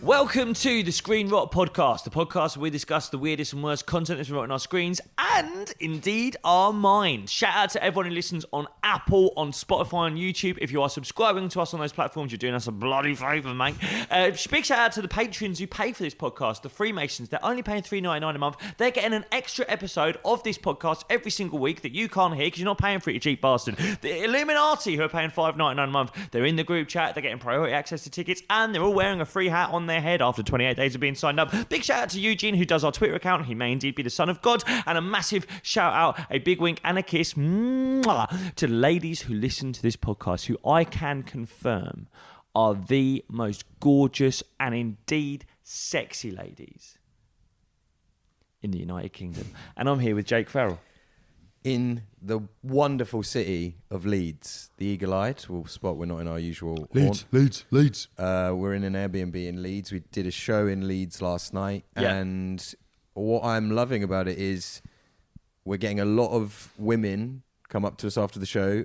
Welcome to the Screen Rot Podcast, the podcast where we discuss the weirdest and worst content that's been rot on our screens and, indeed, our minds. Shout out to everyone who listens on Apple, on Spotify, on YouTube. If you are subscribing to us on those platforms, you're doing us a bloody favour, mate. Big shout out to the patrons who pay for this podcast, the Freemasons. They're only paying $3.99 a month. They're getting an extra episode of this podcast every single week that you can't hear because you're not paying for it, you cheap bastard. The Illuminati, who are paying $5.99 a month, they're in the group chat, they're getting priority access to tickets, and they're all wearing a free hat on their head after 28 days of being signed up. Big shout out to Eugene, who does our Twitter account. He may indeed be the son of God. And a massive shout out, a big wink and a kiss to the ladies who listen to this podcast, who I can confirm are the most gorgeous and indeed sexy ladies in the United Kingdom. And I'm here with Jake Farrell. In the wonderful city of Leeds, the Eagle-Eyed. We'll spot we're not in our usual... Leeds. We're in an Airbnb in Leeds. We did a show in Leeds last night. Yeah. And what I'm loving about it is we're getting a lot of women come up to us after the show,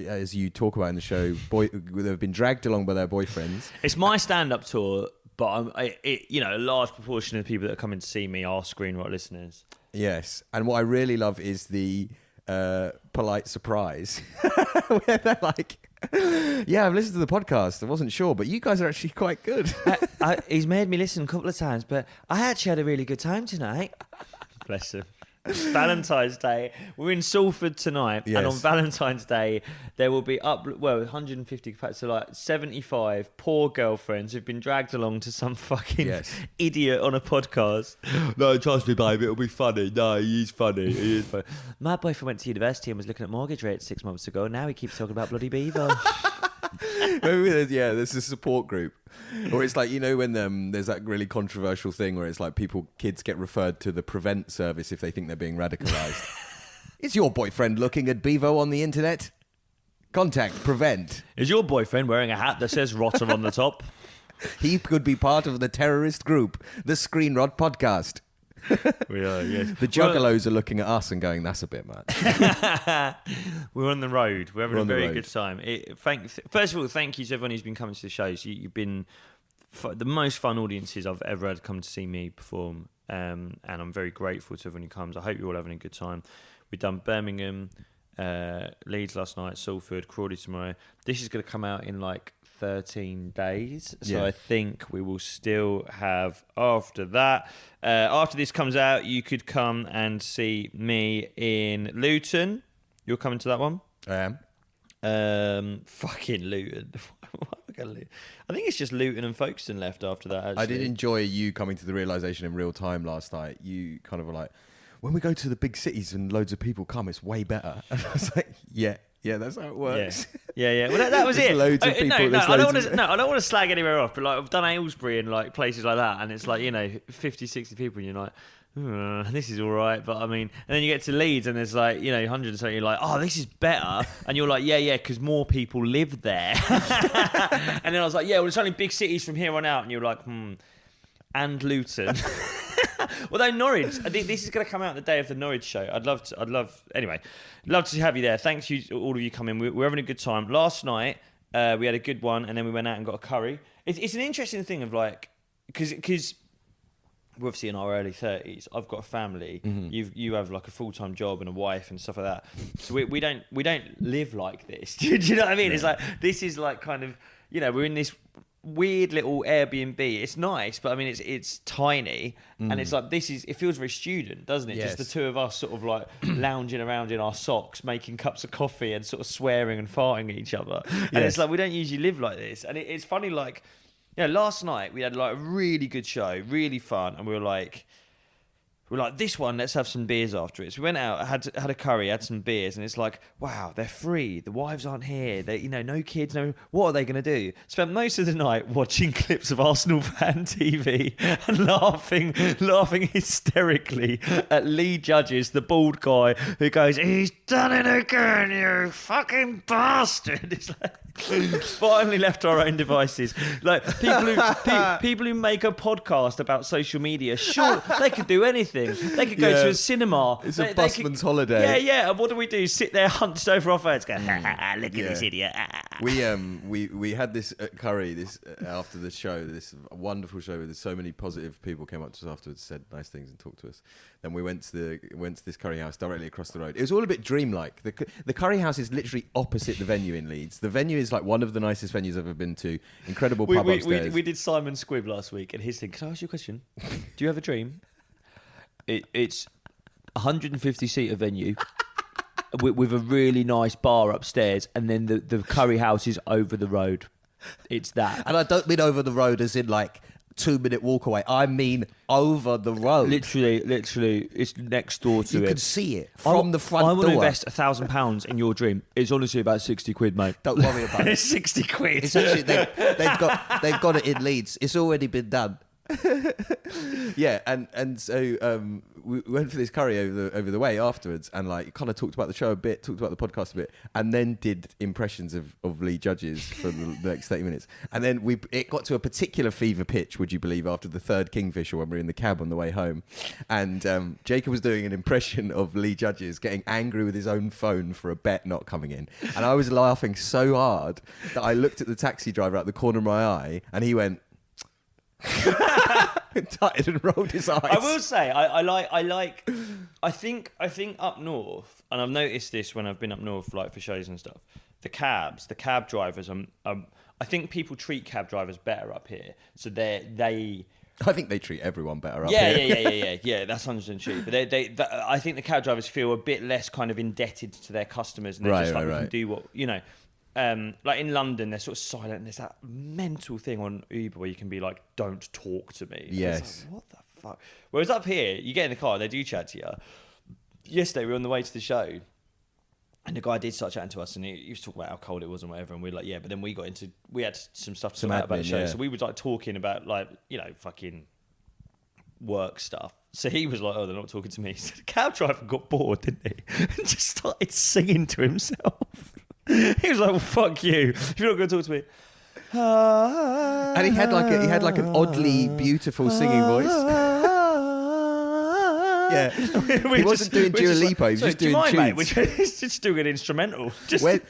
as you talk about in the show. They've been dragged along by their boyfriends. It's my stand-up tour, but a large proportion of the people that are coming to see me are Screen Rot listeners. Yes. And what I really love is the polite surprise where they're like, yeah, I've listened to the podcast. I wasn't sure, but you guys are actually quite good. He's made me listen a couple of times, but I actually had a really good time tonight. Bless him. Valentine's Day. We're in Salford tonight, yes. And on Valentine's Day there will be 150, so like 75 poor girlfriends who've been dragged along to some fucking idiot on a podcast. No, trust me, babe, it'll be funny. No, he's funny. He is funny. My boyfriend went to university and was looking at mortgage rates 6 months ago. Now he keeps talking about bloody beaver. There's a support group, or it's like, when there's that really controversial thing where it's like kids get referred to the Prevent service if they think they're being radicalised. Is your boyfriend looking at Bevo on the internet? Contact Prevent. Is your boyfriend wearing a hat that says Rotter on the top? He could be part of the terrorist group, the Screen Rot Podcast. We are, yes. The juggalos are looking at us and going, that's a bit much. We're on the road. We're having a very good time. First of all, thank you to everyone who's been coming to the shows. You've been the most fun audiences I've ever had come to see me perform, and I'm very grateful to everyone who comes. I hope you're all having a good time. We've done Birmingham, Leeds last night, Salford, Crawley tomorrow. This is going to come out in like 13 days, so I think we will still have after that. After this comes out, you could come and see me in Luton. You're coming to that one? I am. Fucking Luton. I think it's just Luton and Folkestone left after that, actually. I did enjoy you coming to the realisation in real time last night. You kind of were like, when we go to the big cities and loads of people come, it's way better. And I was like, yeah, that's how it works. Yeah. Well, that was it. Loads of people. I don't want to slag anywhere off, but like I've done Aylesbury and like places like that, and it's like 50, 60 people, and you're like, this is all right, but I mean, and then you get to Leeds and there's like 100 or so, you're like, oh, this is better, and you're like, yeah, because more people live there. And then I was like, yeah, well, it's only big cities from here on out, and you're like, and Luton. Although Norwich, I think this is going to come out the day of the Norwich show. Love to have you there. Thanks you, all of you coming. We're having a good time. Last night, we had a good one, and then we went out and got a curry. It's an interesting thing of like, because we're obviously in our early 30s. I've got a family. Mm-hmm. You have like a full-time job and a wife and stuff like that. So we don't live like this. Do you know what I mean? Yeah. It's like, this is like kind of, we're in this weird little Airbnb. It's nice, but I mean it's tiny, and it's like it feels very student, doesn't it? Yes. Just the two of us sort of like lounging around in our socks, making cups of coffee and sort of swearing and farting at each other. And it's like we don't usually live like this. And it's funny, like, last night we had like a really good show, really fun, and we were like, this one, let's have some beers after it. So we went out, had a curry, had some beers, and it's like, wow, they're free. The wives aren't here. They, no kids. No, what are they going to do? Spent most of the night watching clips of Arsenal fan TV and laughing hysterically at Lee Judges, the bald guy who goes, "He's done it again, you fucking bastard." It's like, finally left our own devices. Like people who make a podcast about social media, sure, they could do anything. They could go to a cinema. It's a busman's holiday. Yeah. And what do we do? Sit there hunched over our phones, go, look at this idiot. We had this curry after the show, this wonderful show where so many positive people came up to us afterwards, said nice things and talked to us. Then we went to this curry house directly across the road. It was all a bit dreamlike. The curry house is literally opposite the venue in Leeds. The venue is like one of the nicest venues I've ever been to. Incredible pub upstairs. We did Simon Squibb last week, and his thing. Can I ask you a question? Do you have a dream? It's 150-seater venue. with a really nice bar upstairs, and then the curry house is over the road. It's that. And I don't mean over the road as in like 2-minute walk away. I mean over the road. Literally, it's next door to it. You can see it from the front door. I want to invest £1,000 in your dream. It's honestly about 60 quid, mate. Don't worry about it. It's 60 quid. It's actually they've got it in Leeds. It's already been done. Yeah, and so we went for this curry over the way afterwards, and like kind of talked about the show a bit, talked about the podcast a bit, and then did impressions of Lee Judges for the next 30 minutes. And then it got to a particular fever pitch, would you believe, after the third Kingfisher when we were in the cab on the way home. And Jacob was doing an impression of Lee Judges getting angry with his own phone for a bet not coming in. And I was laughing so hard that I looked at the taxi driver out the corner of my eye, and he went tutted and rolled his eyes. I will say, I think up north, and I've noticed this when I've been up north like for shows and stuff, the cab drivers, I think people treat cab drivers better up here. So I think they treat everyone better up here. Yeah. That's 100% true. But I think the cab drivers feel a bit less kind of indebted to their customers, and they're just like, we can do what, you know. Like in London, they're sort of silent, and there's that mental thing on Uber where you can be like, don't talk to me. Yes. Like, what the fuck? Whereas up here, you get in the car, they do chat to you. Yesterday, we were on the way to the show, and the guy did start chatting to us, and he was talking about how cold it was and whatever, and we were like, yeah, but then we had some stuff to talk about the show. Yeah. So we were like talking about like, you know, fucking work stuff. So he was like, oh, they're not talking to me. So the cab driver got bored, didn't he? And just started singing to himself. He was like, well, fuck you. If you're not going to talk to me. And he had like an oddly beautiful singing voice. Yeah. He wasn't doing Dua Lipa, he was just doing tunes. Mate? We're just doing an instrumental.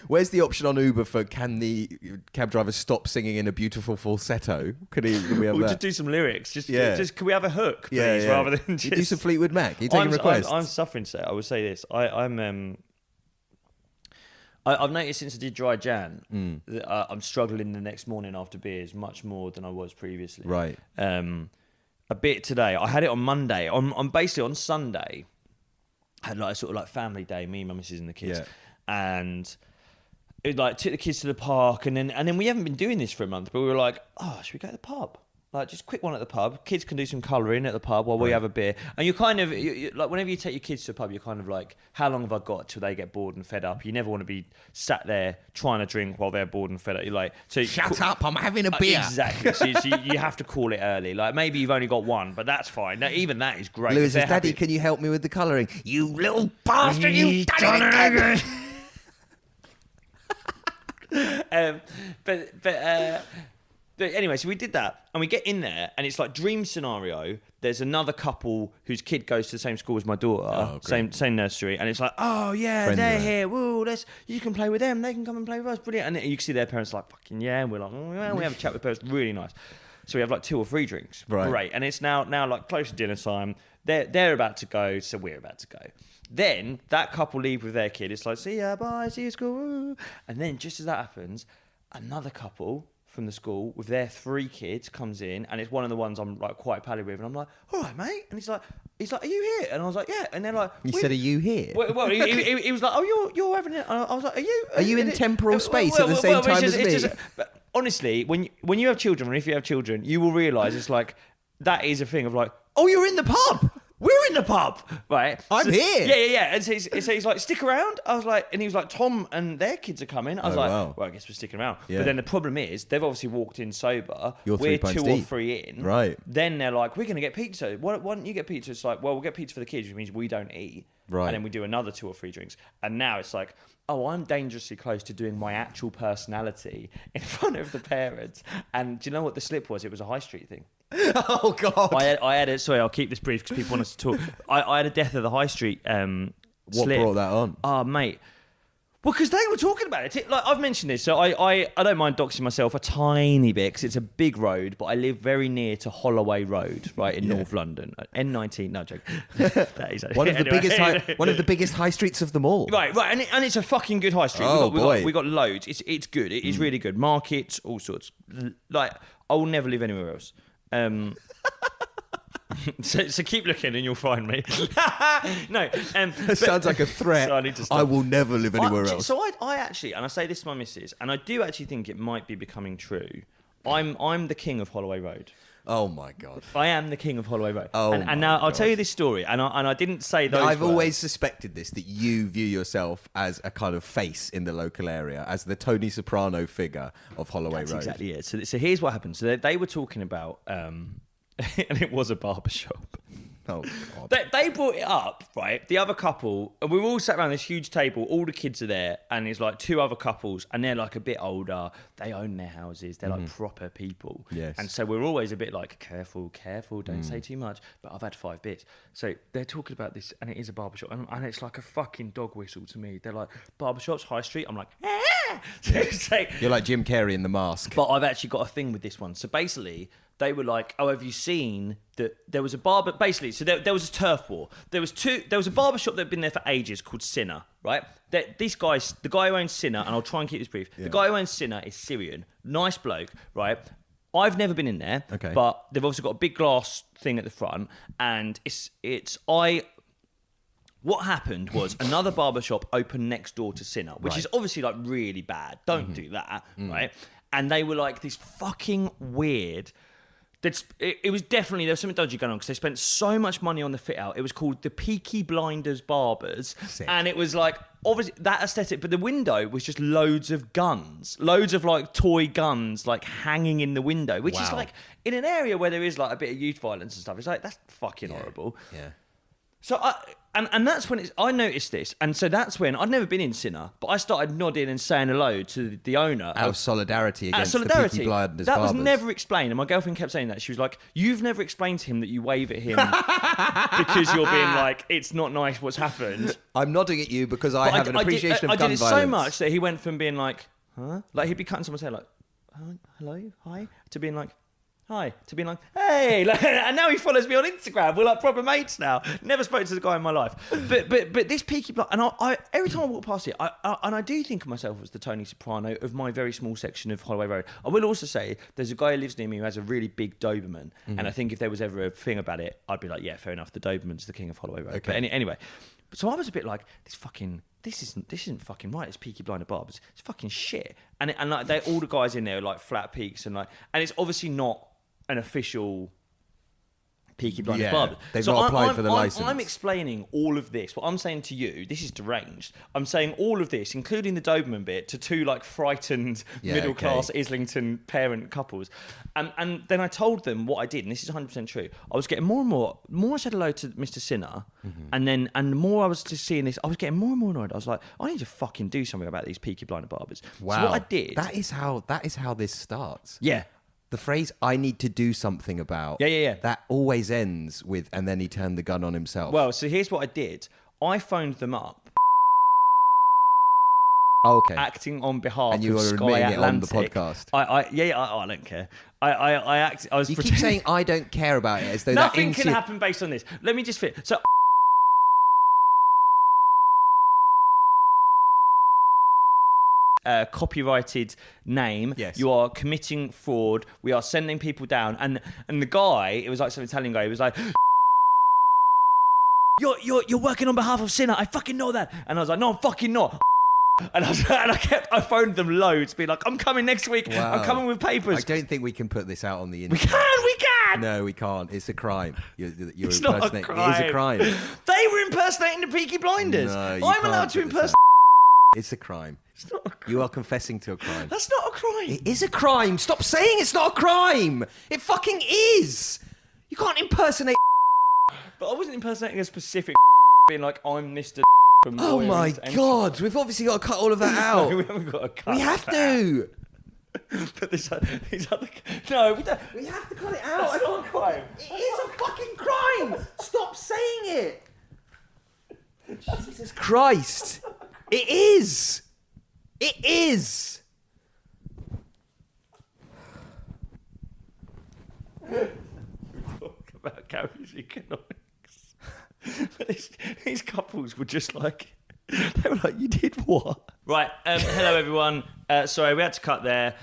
Where's the option on Uber for can the cab driver stop singing in a beautiful falsetto? Can we have we'll that? Just do some lyrics. Just can we have a hook, please, yeah. rather than just... You do some Fleetwood Mac. You taking requests? I'm suffering today. I would say this. I've noticed since I did dry Jan that I'm struggling the next morning after beers much more than I was previously. Right. A bit today. I had it on Monday. On basically on Sunday, I had like a sort of like family day, me, my missus and the kids. Yeah. And it like took the kids to the park, and then we haven't been doing this for a month, but we were like, oh, should we go to the pub? Like, just quick one at the pub. Kids can do some colouring at the pub while we have a beer. And you're kind of, like, whenever you take your kids to a pub, you're kind of like, how long have I got till they get bored and fed up? You never want to be sat there trying to drink while they're bored and fed up. You're like, so shut up, I'm having a beer. Exactly. So you have to call it early. Like, maybe you've only got one, but that's fine. Even that is great. Lewis says, Daddy, can you help me with the colouring? You little bastard, you've done it again. But anyway, so we did that, and we get in there, and it's like dream scenario. There's another couple whose kid goes to the same school as my daughter, same nursery, and it's like, oh yeah, Friendly, they're right? here. Woo, you can play with them. They can come and play with us. Brilliant. And you can see their parents like, fucking yeah. And we're like, well, we have a chat with parents. Really nice. So we have like 2 or 3 drinks. Right. Great. And it's now like close to dinner time. They're about to go, so we're about to go. Then that couple leave with their kid. It's like, see ya, bye, see you at school. Woo. And then just as that happens, another couple from the school with their 3 kids comes in, and it's one of the ones I'm like quite pally with, and I'm like, all right, mate. And he's like, are you here? And I was like, yeah. And they're like, you said, are you here? Well, he was like, oh, you're having it. And I was like, are you in temporal space at the same time as me? But honestly, when you have children, or if you have children, you will realise it's like that is a thing of like, oh, you're in the pub. We're in the pub, right? I'm here. Yeah. And so he's like, stick around. I was like, and he was like, Tom and their kids are coming. I was like, wow. well, I guess we're sticking around. Yeah. But then the problem is, they've obviously walked in sober. You're 3 we're pints 2 deep. or 3 in. Right. Then they're like, we're going to get pizza. Why don't you get pizza? It's like, well, we'll get pizza for the kids, which means we don't eat. Right. And then we do another 2 or 3 drinks. And now it's like, oh, I'm dangerously close to doing my actual personality in front of the parents. And do you know what the slip was? It was a high street thing. Oh God! I had it. Sorry, I'll keep this brief because people want us to talk. I had a death of the high street. What slip. brought that on? Oh, mate. Well, because they were talking about it. Like I've mentioned this, so I don't mind doxing myself a tiny bit because it's a big road, but I live very near to Holloway Road, right in North London. N19. No joke. That is one of the biggest high streets of them all. Right, and it's a fucking good high street. Oh, we got loads. It's good. It is really good. Markets, all sorts. Like I will never live anywhere else. So keep looking and you'll find me. No, That sounds like a threat. So I need to stop. I will never live anywhere else. So I actually, and I say this to my missus, and I do actually think it might be becoming true. I'm the king of Holloway Road. Oh my God. I am the king of Holloway Road. Oh, and now I'll tell you this story, and I didn't say those. I've words. always suspected this, that you view yourself as a kind of face in the local area, as the Tony Soprano figure of Holloway That's Road. exactly it. So here's what happened. So they were talking about, and it was a barber shop. Oh God. They brought it up, right? The other couple, and we were all sat around this huge table. All the kids are there, and there's like two other couples, and they're like a bit older. They own their houses. They're like proper people. Yes. And so we're always a bit like, careful, don't say too much. But I've had 5 bits. So they're talking about this, and it is a barbershop, and it's like a fucking dog whistle to me. They're like, barbershops, high street. I'm like, so, You're like Jim Carrey in The Mask. but I've actually got a thing with this one. So basically, they were like, "Oh, have you seen that there was a barber?" Basically, so there was a turf war. There was a barber shop that had been there for ages called Sinner, right? This guy, the guy who owns Sinner, and I'll try and keep this brief. The guy who owns Sinner is Syrian, nice bloke, right? I've never been in there, Okay. but they've also got a big glass thing at the front, and What happened was another barber shop opened next door to Sinner, which is obviously like really bad. Don't do that, right? And they were like this fucking weird. It was definitely, there was something dodgy going on because they spent so much money on the fit out. It was called the Peaky Blinders Barbers. Sick. And it was like, obviously that aesthetic, but the window was just loads of guns, loads of like toy guns like hanging in the window, which is Wow. like in an area where there is like a bit of youth violence and stuff. It's like, that's fucking horrible. Yeah. So and that's when I noticed this, and so that's when I'd never been in Sinner, but I started nodding and saying hello to the owner Out of solidarity out of against the solidarity. Peaky Blinders That was barbers. never explained, and my girlfriend kept saying that. She was like, "You've never explained to him that you wave at him because you're being like, it's not nice what's happened." I'm nodding at you because I have an appreciation I of gun did it violence. so much that he went from being like, "Huh?" Like he'd be cutting someone's hair like, "Hello, hi," to being like, "Hi," to being like, "Hey," like, and now he follows me on Instagram. We're like proper mates now. Never spoke to the guy in my life, but this Peaky Blind, and I every time I walk past it, I do think of myself as the Tony Soprano of my very small section of Holloway Road. I will also say there's a guy who lives near me who has a really big Doberman, and I think if there was ever a thing about it, I'd be like, yeah, fair enough. The Doberman's the king of Holloway Road. Okay. But anyway, so I was a bit like, this isn't fucking right. It's Peaky Blinder Barbers. It's fucking shit. And like all the guys in there are like flat peaks and it's obviously not an official Peaky Blinders Barber. They've not applied for the license. I'm explaining all of this. What I'm saying to you, this is deranged. I'm saying all of this, including the Doberman bit, to two like frightened middle-class Islington parent couples. And then I told them what I did, and this is 100% true. I was getting more and more I said hello to Mr. Sinner, and the more I was just seeing this, I was getting more and more annoyed. I was like, I need to fucking do something about these Peaky Blinder Barbers. Wow. So what I did... That is how this starts. Yeah. The phrase "I need to do something about" Yeah. that always ends with "and then he turned the gun on himself." Well, so here's what I did. I phoned them up, okay. acting on behalf And you of were Sky admitting it Atlantic. on the podcast. I don't care. I was You keep saying "I don't care about it" as though nothing that can happen based on this. Let me just fit. So copyrighted name. Yes. You are committing fraud. We are sending people down. And the guy, it was like some Italian guy. He was like, You're working on behalf of Sinner. I fucking know that. And I was like, no, I'm fucking not. And I phoned them loads, being like, I'm coming next week. Wow. I'm coming with papers. I don't think we can put this out on the We internet. can. No, we can't. It's a crime. You're It's not a impersonating. crime. It is a crime. They were impersonating the Peaky Blinders. No, you I'm allowed can't to put this impersonate. It's a crime. It's not a crime. You are confessing to a crime. That's not a crime. It is a crime. Stop saying it's not a crime. It fucking is. You can't impersonate. But I wasn't impersonating a specific being like, I'm Mr. from Oh Lawyers my and- God. We've obviously got to cut all of that No, out. we haven't got to cut We have that to. out. But these other... No, we don't. We have to cut it out. That's not a crime. It is a fucking crime. Stop saying it. Jesus Christ. It is. It is. Talk about Gary's economics. These couples were just like, they were like, you did what? Right, hello everyone. Sorry, we had to cut there.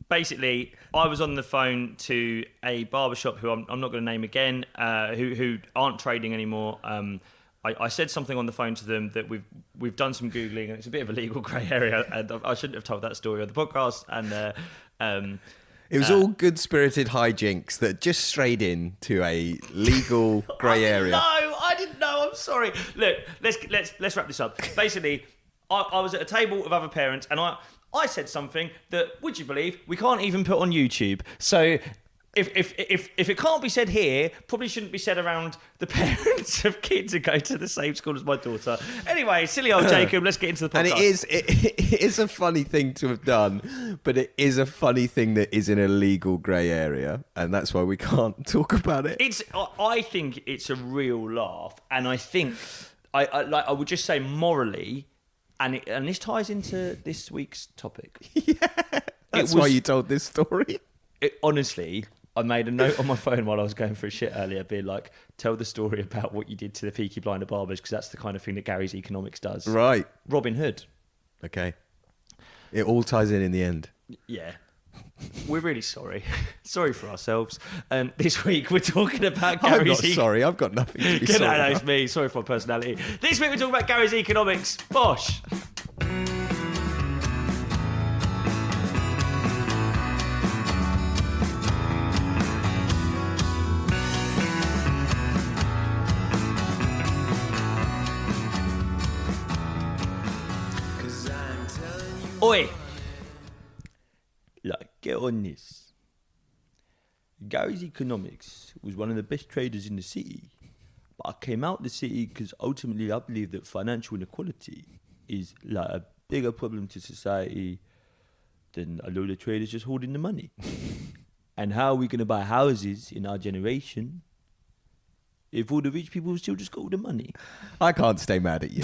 Basically, I was on the phone to a barbershop who I'm not going to name again, who aren't trading anymore. I said something on the phone to them that we've done some Googling, and it's a bit of a legal grey area, and I shouldn't have told that story on the podcast. And it was all good-spirited hijinks that just strayed into a legal grey area. I didn't know. I'm sorry. Look, let's wrap this up. Basically, I was at a table of other parents, and I said something that, would you believe, we can't even put on YouTube. So if it can't be said here, probably shouldn't be said around the parents of kids who go to the same school as my daughter. Anyway, silly old Jacob, let's get into the podcast. And it is a funny thing to have done, but it is a funny thing that is in a legal grey area, and that's why we can't talk about it. I think it's a real laugh, and I think I would just say morally. And this ties into this week's topic. Yeah, that's why you told this story. Honestly, I made a note on my phone while I was going for a shit earlier, being like, tell the story about what you did to the Peaky Blinder barbers, because that's the kind of thing that Gary's economics does. Right. Robin Hood. Okay. It all ties in the end. Yeah. We're really sorry. Sorry for ourselves. This week we're talking about Gary's... I'm not sorry. I've got nothing to be sorry about. It's me. Sorry for my personality. This week we're talking about Gary's economics. Bosh. Oi. Like, get on this. Gary's economics was one of the best traders in the city. But I came out the city because ultimately I believe that financial inequality is like a bigger problem to society than a load of traders just holding the money. And how are we going to buy houses in our generation if all the rich people still just got all the money? I can't stay mad at you.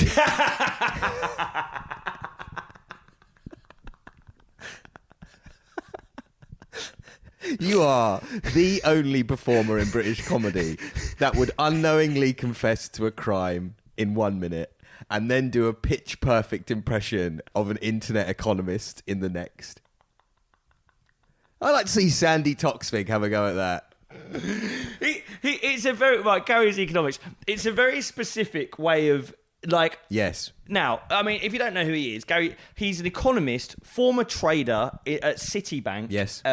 You are the only performer in British comedy that would unknowingly confess to a crime in 1 minute and then do a pitch-perfect impression of an internet economist in the next. I'd like to see Sandy Toksvig have a go at that. It's a very... Right, Gary's economics. It's a very specific way of... Like, yes. Now, I mean, if you don't know who he is, Gary, he's an economist, former trader at Citibank. Yes.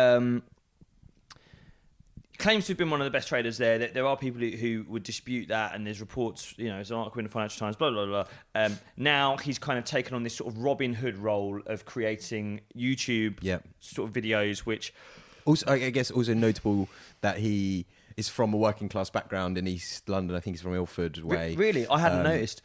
Claims to have been one of the best traders there. There are people who would dispute that, and there's reports, there's an article in the Financial Times, blah, blah, blah. Now he's kind of taken on this sort of Robin Hood role of creating YouTube sort of videos, which... Also, I guess also notable that he is from a working class background in East London. I think he's from Ilford way. Really? I hadn't noticed.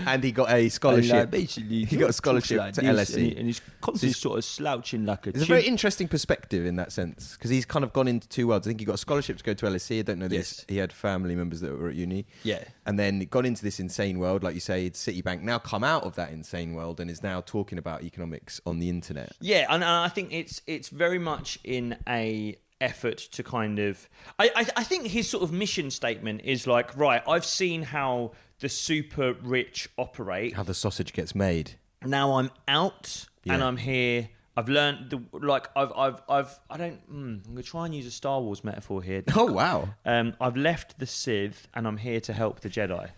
And he got a scholarship. Basically, he got a scholarship to LSE. And he's constantly sort of slouching like a It's a very interesting perspective in that sense, because he's kind of gone into two worlds. I think he got a scholarship to go to LSE. I don't know this. He had family members that were at uni. Yeah. And then got into this insane world, like you say, Citibank, now come out of that insane world and is now talking about economics on the internet. Yeah, and I think it's very much in a effort to kind of... I think his sort of mission statement is like, right, I've seen how the super rich operate. How the sausage gets made. Now I'm out and I'm here. I've learned I'm gonna try and use a Star Wars metaphor here. Oh wow. I've left the Sith and I'm here to help the Jedi.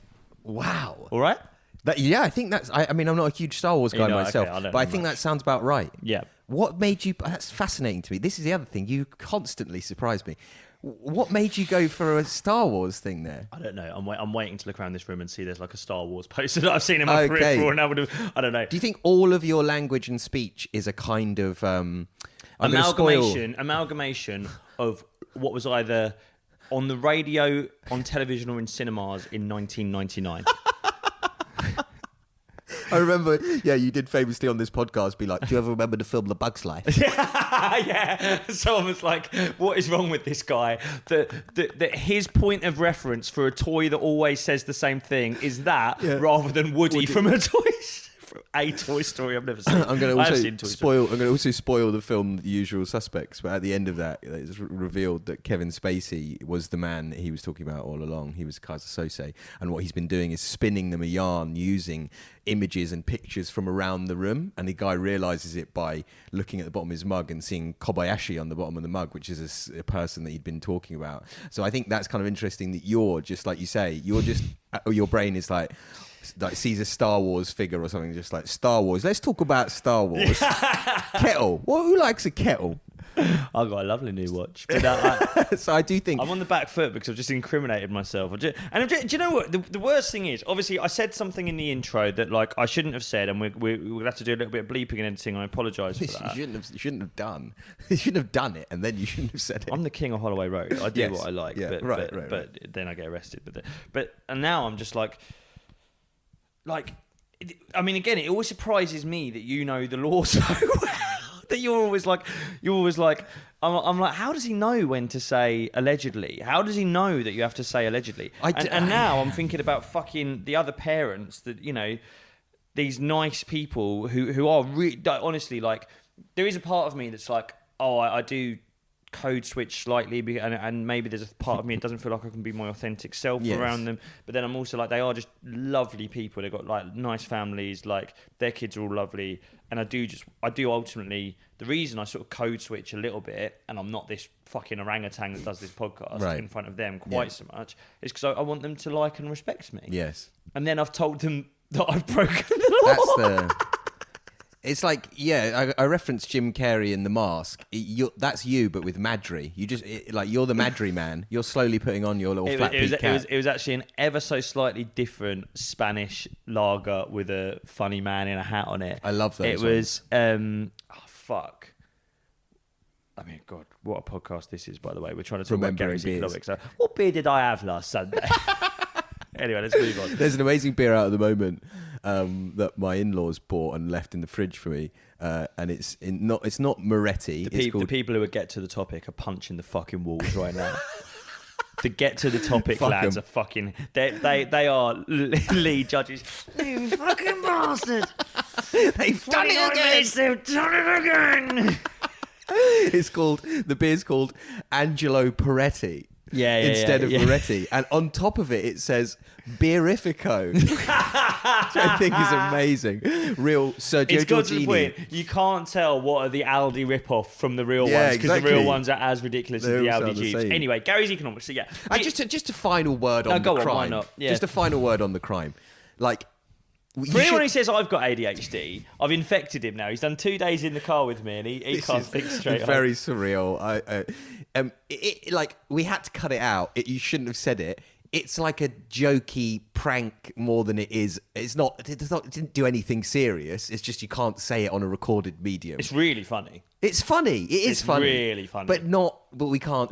Wow. All right? I think that's... I mean, I'm not a huge Star Wars guy myself, okay, but I think that sounds about right. Yeah. What made you... That's fascinating to me. This is the other thing. You constantly surprise me. What made you go for a Star Wars thing there? I don't know. I'm waiting to look around this room and see there's like a Star Wars poster that I've seen in my peripheral, and I don't know. Do you think all of your language and speech is a kind of amalgamation of what was either on the radio, on television, or in cinemas in 1999? I remember, you did famously on this podcast be like, do you ever remember the film The Bug's Life? Yeah. Someone was like, what is wrong with this guy? That his point of reference for a toy that always says the same thing is that rather than Woody. From a a Toy Story I've never seen. I'm going I have to seen Toy Story. also spoil the film The Usual Suspects, but at the end of that, it's revealed that Kevin Spacey was the man he was talking about all along. He was Kaiser Sose, and what he's been doing is spinning them a yarn using images and pictures from around the room, and the guy realizes it by looking at the bottom of his mug and seeing Kobayashi on the bottom of the mug, which is a person that he'd been talking about. So I think that's kind of interesting that you're just like you say, your brain is like sees a Star Wars figure or something, just like Star Wars. Let's talk about Star Wars. Kettle. Who likes a kettle? I've got a lovely new watch. But So I do think I'm on the back foot because I've just incriminated myself. Do you know what? The worst thing is, obviously, I said something in the intro that like I shouldn't have said, and we'll have to do a little bit of bleeping and editing. I apologise for that. you shouldn't have done. You shouldn't have done it, and then you shouldn't have said it. I'm the king of Holloway Road. I do Yes. what I like, Yeah, but right. then I get arrested. And now I'm just like, I mean, again, it always surprises me that you know the law so well. That you're always like, I'm like, how does he know when to say allegedly? How does he know that you have to say allegedly? And now I'm thinking about fucking the other parents that, you know, these nice people who are really, honestly, like, there is a part of me that's like, oh, I do code switch slightly, and maybe there's a part of me that doesn't feel like I can be my authentic self around them, but then I'm also like, they are just lovely people. They've got like nice families, like their kids are all lovely, and I do ultimately, the reason I sort of code switch a little bit, and I'm not this fucking orangutan that does this podcast in front of them quite so much, is because I want them to like and respect me. Yes. And then I've told them that I've broken the law. It's like, I referenced Jim Carrey in The Mask. That's you, but with Madry. You're the Madry man. You're slowly putting on your little flat peak cap. It was actually an ever so slightly different Spanish lager with a funny man in a hat on it. I love those. It was, fuck. I mean, God, what a podcast this is, by the way. We're trying to talk about Gary's economics. So, what beer did I have last Sunday? Anyway, let's move on. There's an amazing beer out at the moment that my in-laws bought and left in the fridge for me, and it's not Moretti. The people who would get to the topic are punching the fucking walls right now. To get to the topic, lads are fucking. They are lead judges. You fucking bastard! They've done it again. They've done it again. The beer's called Angelo Peretti. Instead of Moretti, and on top of it says Beerifico, which I think is amazing. Real Sergio It's got to the Giorgini. point you can't tell what are the Aldi rip-off from the real ones, because the real ones are as ridiculous as the Aldi Jeeps. Anyway, Gary's economics. So Just a final word on the crime. Why not? Yeah. Just a final word on the crime. Like, for anyone who says I've got ADHD, I've infected him now. He's done 2 days in the car with me, and he can't think straight. Very surreal. Like, we had to cut it out. You shouldn't have said it. It's like a jokey prank more than it is. It didn't do anything serious. It's just you can't say it on a recorded medium. It's really funny. It's funny. It's funny. Really funny. But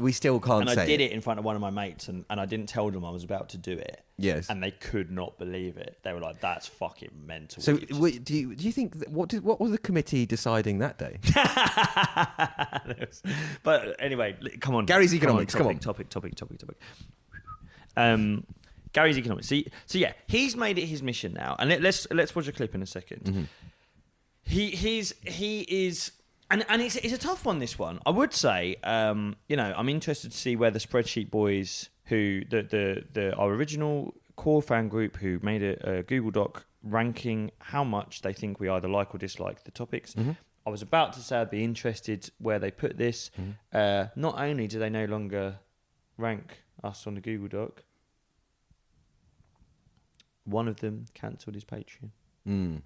we still can't say it. And I did it in front of one of my mates, and I didn't tell them I was about to do it. Yes. And they could not believe it. They were like, "That's fucking mental." So, do you think what was the committee deciding that day? But anyway, come on. Gary's economics. Come on. Topic. Gary's economics. So yeah, he's made it his mission now, and let's watch a clip in a second. Mm-hmm. He is. And it's a tough one, this one. I would say, I'm interested to see where the Spreadsheet Boys, who our original core fan group, who made a Google Doc ranking how much they think we either like or dislike the topics. Mm-hmm. I was about to say I'd be interested where they put this. Mm-hmm. Not only do they no longer rank us on the Google Doc, one of them cancelled his Patreon. Mm.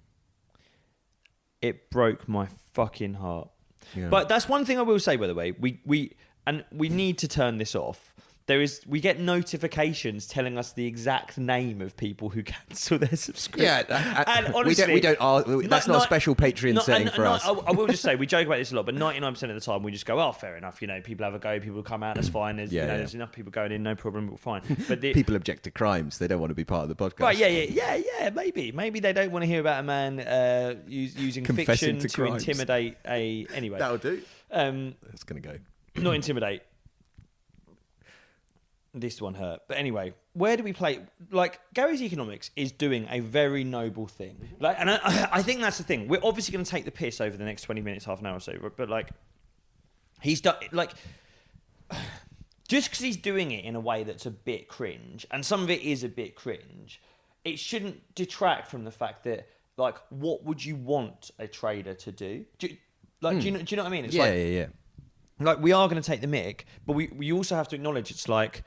It broke my fucking heart. Yeah. But that's one thing I will say, by the way. We need to turn this off. We get notifications telling us the exact name of people who cancel their subscription. Yeah, and honestly, we don't. That's not a special Patreon setting for us. I will just say we joke about this a lot, but 99% of the time we just go, "Oh, fair enough." People have a go. People come out. That's fine. There's enough people going in. No problem. We're fine. But people object to crimes. They don't want to be part of the podcast. Right? Yeah. Maybe they don't want to hear about a man using fiction to intimidate a. Anyway, that'll do. That's gonna go. Not intimidate. this one hurt. But anyway, where do we play? Like, Gary's Economics is doing a very noble thing. Like, and I think that's the thing. We're obviously going to take the piss over the next 20 minutes, half an hour or so. But like, he's done, like, just because he's doing it in a way that's a bit cringe, and some of it is a bit cringe, it shouldn't detract from the fact that, like, what would you want a trader to do? Do you know what I mean? It's Yeah. Like, we are going to take the mick, but we also have to acknowledge it's like,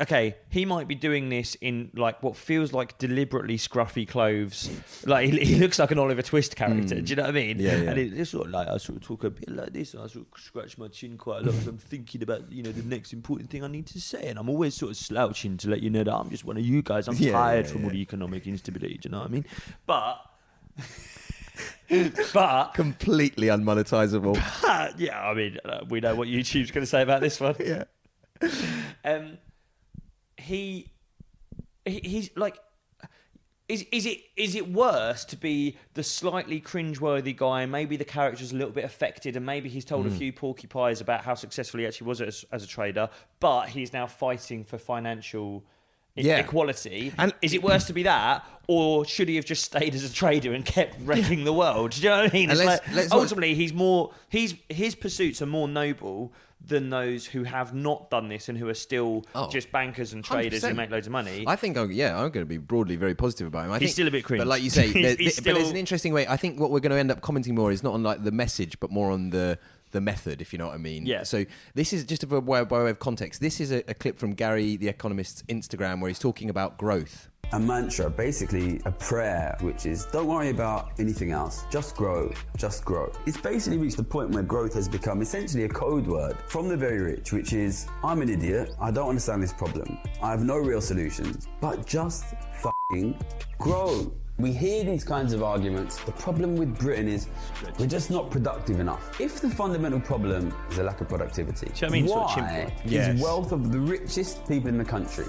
okay, he might be doing this in, like, what feels like deliberately scruffy clothes. Like, he looks like an Oliver Twist character. Do you know what I mean? Yeah. And it's sort of like, I sort of talk a bit like this, and I sort of scratch my chin quite a lot because I'm thinking about, the next important thing I need to say, and I'm always sort of slouching to let you know that I'm just one of you guys. I'm tired from all the economic instability. Do you know what I mean? But Completely unmonetizable. yeah, I mean, we know what YouTube's going to say about this one. Yeah. He's like, is it worse to be the slightly cringeworthy guy? Maybe the character's a little bit affected, and maybe he's told a few porky pies about how successful he actually was as a trader, but he's now fighting for financial equality. And is it worse to be that, or should he have just stayed as a trader and kept wrecking the world? Do you know what I mean? It's ultimately, his pursuits are more noble than those who have not done this and who are still just bankers and traders 100%. who make loads of money. I think, I'm going to be broadly very positive about him. I think still a bit cringe. But like you say, but still... there's an interesting way. I think what we're going to end up commenting more is not on like the message, but more on the method, if you know what I mean. Yeah. So this is just by way of context. This is a clip from Gary, the Economist's Instagram, where he's talking about growth. A mantra, basically a prayer, which is don't worry about anything else, just grow, just grow. It's basically reached the point where growth has become essentially a code word from the very rich, which is, I'm an idiot, I don't understand this problem, I have no real solutions, but just f***ing grow. We hear these kinds of arguments. The problem with Britain is we're just not productive enough. If the fundamental problem is a lack of productivity, why is wealth of the richest people in the country,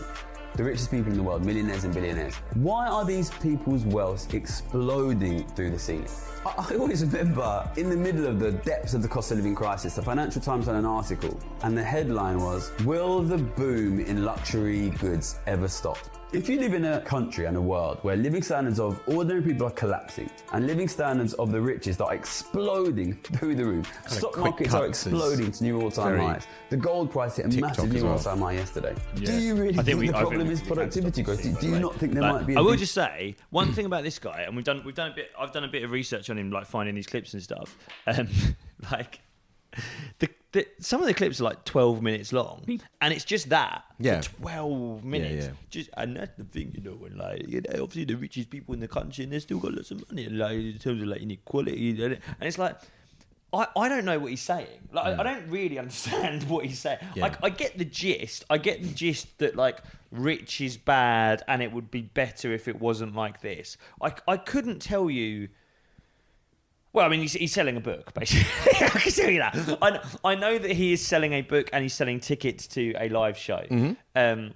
the richest people in the world, millionaires and billionaires, why are these people's wealth exploding through the ceiling? I always remember in the middle of the depths of the cost of living crisis, the Financial Times had an article, and the headline was, will the boom in luxury goods ever stop? If you live in a country and a world where living standards of ordinary people are collapsing and living standards of the richest are exploding through the roof, stock markets are exploding to new all-time highs, the gold price hit a massive new all-time high yesterday. Yeah. Do you really think the problem is productivity growth? Do you not think there might be? I will just say one thing about this guy, and I've done a bit of research on him, like finding these clips and stuff. Like some of the clips are like 12 minutes long, and it's just that for 12 minutes. Just, and that's the thing, when obviously the richest people in the country, and they've still got lots of money, like in terms of like inequality, and it's like, I don't know what he's saying. Like I don't really understand what he's saying. Like I get the gist. I get the gist that like rich is bad, and it would be better if it wasn't like this. I couldn't tell you. Well, I mean, he's selling a book, basically. I can tell you that. I know that he is selling a book and he's selling tickets to a live show. Mm-hmm.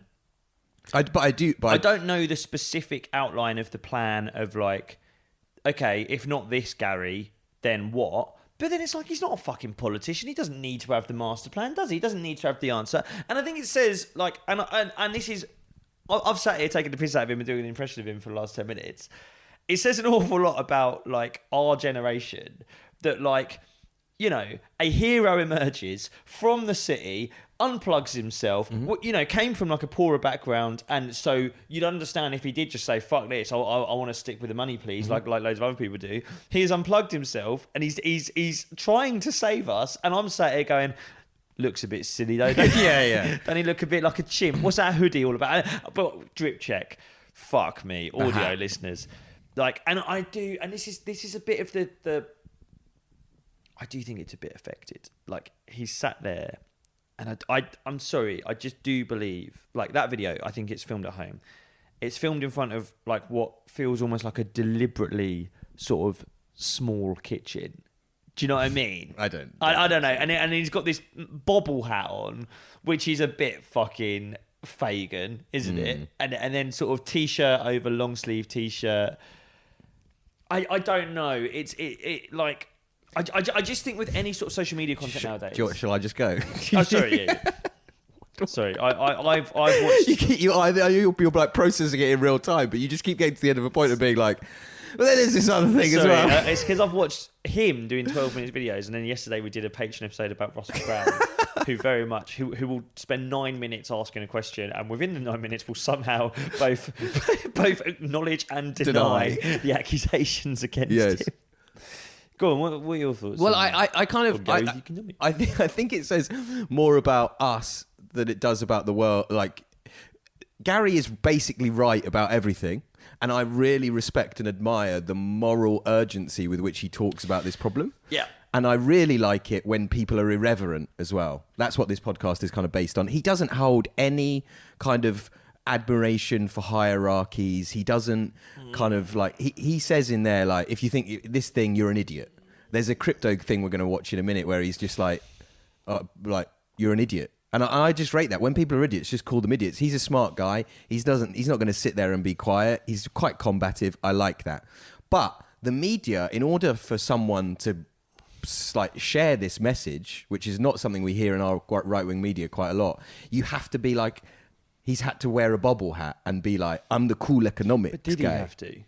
I don't know the specific outline of the plan of like, okay, if not this, Gary, then what? But then it's like, he's not a fucking politician. He doesn't need to have the master plan, does he? He doesn't need to have the answer. And I think it says, like, and this is, I've sat here taking the piss out of him and doing an impression of him for the last 10 minutes. It says an awful lot about, like, our generation that, like, a hero emerges from the city, unplugs himself, came from, like, a poorer background, and so you'd understand if he did just say, fuck this, I want to stick with the money, please, like loads of other people do. He has unplugged himself, and he's trying to save us, and I'm sat here going, looks a bit silly, though. Don't he look a bit like a chimp? What's that hoodie all about? But drip check. Fuck me, audio listeners. Like, and I do, and this is a bit of the I do think it's a bit affected. Like, he's sat there, and I'm sorry, I just do believe, like, that video, I think it's filmed at home. It's filmed in front of, like, what feels almost like a deliberately sort of small kitchen. Do you know what I mean? I don't know. And he's got this bobble hat on, which is a bit fucking Fagin, isn't it? And then sort of t-shirt over long sleeve t-shirt. I don't know. It's like I just think with any sort of social media content nowadays. Shall I just go? Oh, sorry. Yeah. Sorry, I've watched. You're like processing it in real time, but you just keep getting to the end of a point and being like, well, then there's this other thing as well. It's because I've watched him doing 12-minute videos, and then yesterday we did a Patreon episode about Russell Brand, who will spend 9 minutes asking a question, and within the 9 minutes will somehow both acknowledge and deny the accusations against him. Go on, what are your thoughts? Well, I think it says more about us than it does about the world. Like, Gary is basically right about everything, and I really respect and admire the moral urgency with which he talks about this problem. Yeah. And I really like it when people are irreverent as well. That's what this podcast is kind of based on. He doesn't hold any kind of admiration for hierarchies. He doesn't kind of like, he says in there, like, if you think this thing, you're an idiot. There's a crypto thing we're going to watch in a minute where he's just like, you're an idiot. And I just rate that. When people are idiots, just call them idiots. He's a smart guy. He's not going to sit there and be quiet. He's quite combative. I like that. But the media, in order for someone to like share this message, which is not something we hear in our right-wing media quite a lot, you have to be like, he's had to wear a bobble hat and be like, I'm the cool economics guy. But did he have to?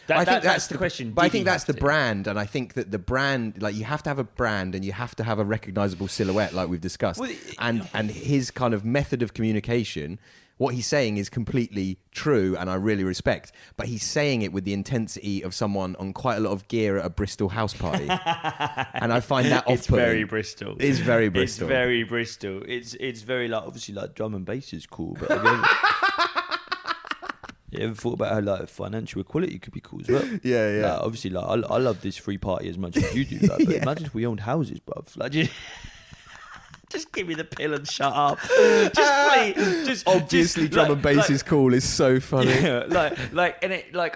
I think that's the question. But I think that's the brand, and I think that the brand, like, you have to have a brand and you have to have a recognizable silhouette, like we've discussed. Well, and his kind of method of communication, what he's saying is completely true, and I really respect. But he's saying it with the intensity of someone on quite a lot of gear at a Bristol house party, and I find that off-putting. It's very Bristol. It's very Bristol. It's very Bristol. It's very like, obviously, like, drum and bass is cool, but. You ever thought about how like financial equality could be cool as well? Yeah. Like, obviously, like I love this free party as much as you do. Like, but imagine if we owned houses, bruv. Like, just give me the pill and shut up. Obviously, drum and bass is cool. It's so funny. Yeah,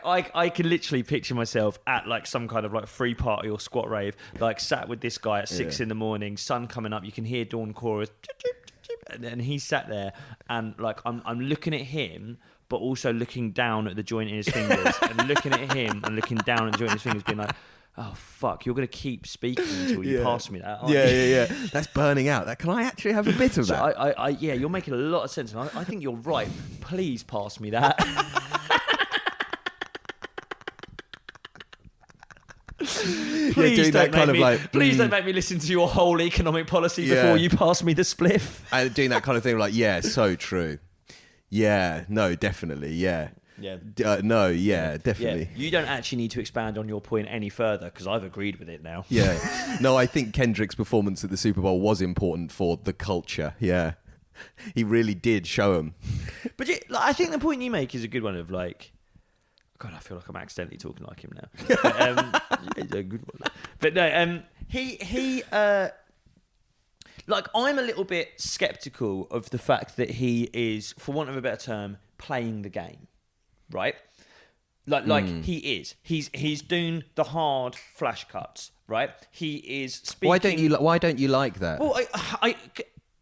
I can literally picture myself at like some kind of like free party or squat rave, like sat with this guy at 6 a.m, sun coming up. You can hear dawn chorus, and he sat there, and like I'm looking at him, but also looking down at the joint in his fingers, and looking at him and looking down at the joint in his fingers, being like, oh, fuck, you're going to keep speaking until you pass me that, aren't you? Yeah. That's burning out. Can I actually have a bit of that? Yeah, you're making a lot of sense, and I think you're right. Please pass me that. Please don't make me listen to your whole economic policy before you pass me the spliff. And doing that kind of thing, like, yeah, so true. Yeah, no, definitely, yeah. Yeah. Definitely. Yeah. You don't actually need to expand on your point any further, because I've agreed with it now. Yeah. No, I think Kendrick's performance at the Super Bowl was important for the culture. Yeah. He really did show him. But I think the point you make is a good one of like, God, I feel like I'm accidentally talking like him now. But, it's a good one. But no, he like, I'm a little bit skeptical of the fact that he is, for want of a better term, playing the game, right? Like he is. He's doing the hard flash cuts, right? He is speaking. Why don't you like that? Well, I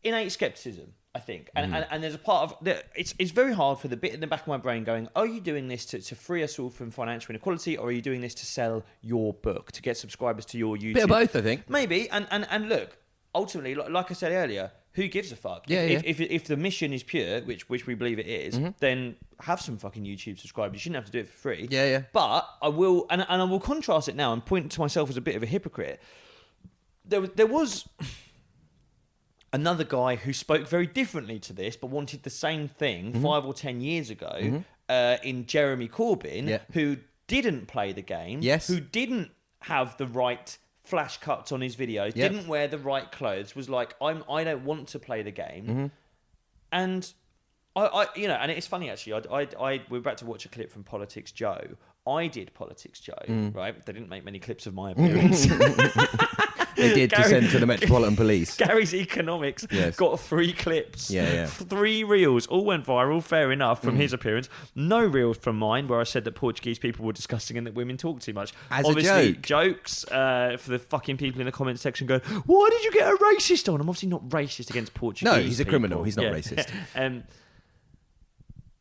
innate skepticism, I think, and there's a part of it's very hard for the bit in the back of my brain going, are you doing this to free us all from financial inequality, or are you doing this to sell your book, to get subscribers to your YouTube? Bit of both, I think. Maybe, and look, ultimately, like I said earlier, who gives a fuck? Yeah. If the mission is pure, which we believe it is, then have some fucking YouTube subscribers. You shouldn't have to do it for free. Yeah. But I will, and I will contrast it now and point to myself as a bit of a hypocrite. There was another guy who spoke very differently to this, but wanted the same thing 5 or 10 years ago, in Jeremy Corbyn, who didn't play the game, who didn't have the right flash cuts on his videos, didn't wear the right clothes, was like, I don't want to play the game. And I and it's funny actually, we're about to watch a clip from Politics Joe. I did Politics Joe, right? They didn't make many clips of my appearance. They did to send to the Metropolitan Police. Gary's Economics got 3 clips. 3 reels, all went viral, fair enough, from his appearance. No reels from mine, where I said that Portuguese people were disgusting and that women talk too much. Obviously, jokes for the fucking people in the comments section going, why did you get a racist on? I'm obviously not racist against Portuguese No, he's a people. criminal. He's not racist.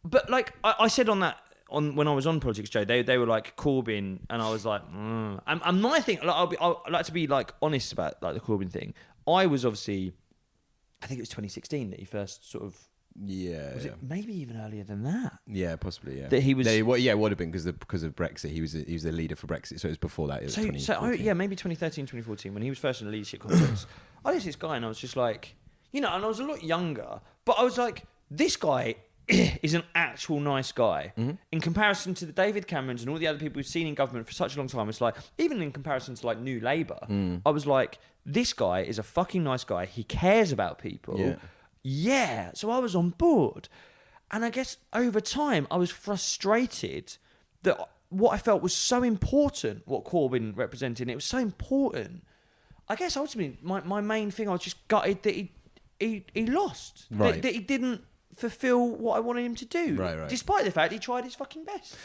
But like I said on that, when I was on Politics Joe, they were like Corbyn, and I was like, and my thing, like, I'd like to be like honest about like the Corbyn thing. I was obviously I think it was 2016 that he first sort of. Yeah. Was it maybe even earlier than that? Yeah, possibly. Yeah. That he was. It would have been because of Brexit. He was the leader for Brexit, so it was before that. It was 2014. Maybe 2013, 2014 when he was first in the leadership context. I was this guy, and I was just like, and I was a lot younger, but I was like, this guy is an actual nice guy in comparison to the David Camerons and all the other people we've seen in government for such a long time. It's like, even in comparison to like New Labour, I was like, this guy is a fucking nice guy. He cares about people. Yeah. So I was on board. And I guess over time, I was frustrated that what I felt was so important, what Corbyn represented, it was so important. I guess ultimately, my main thing, I was just gutted that he lost. Right. That he didn't fulfill what I wanted him to do. Right. Despite the fact he tried his fucking best.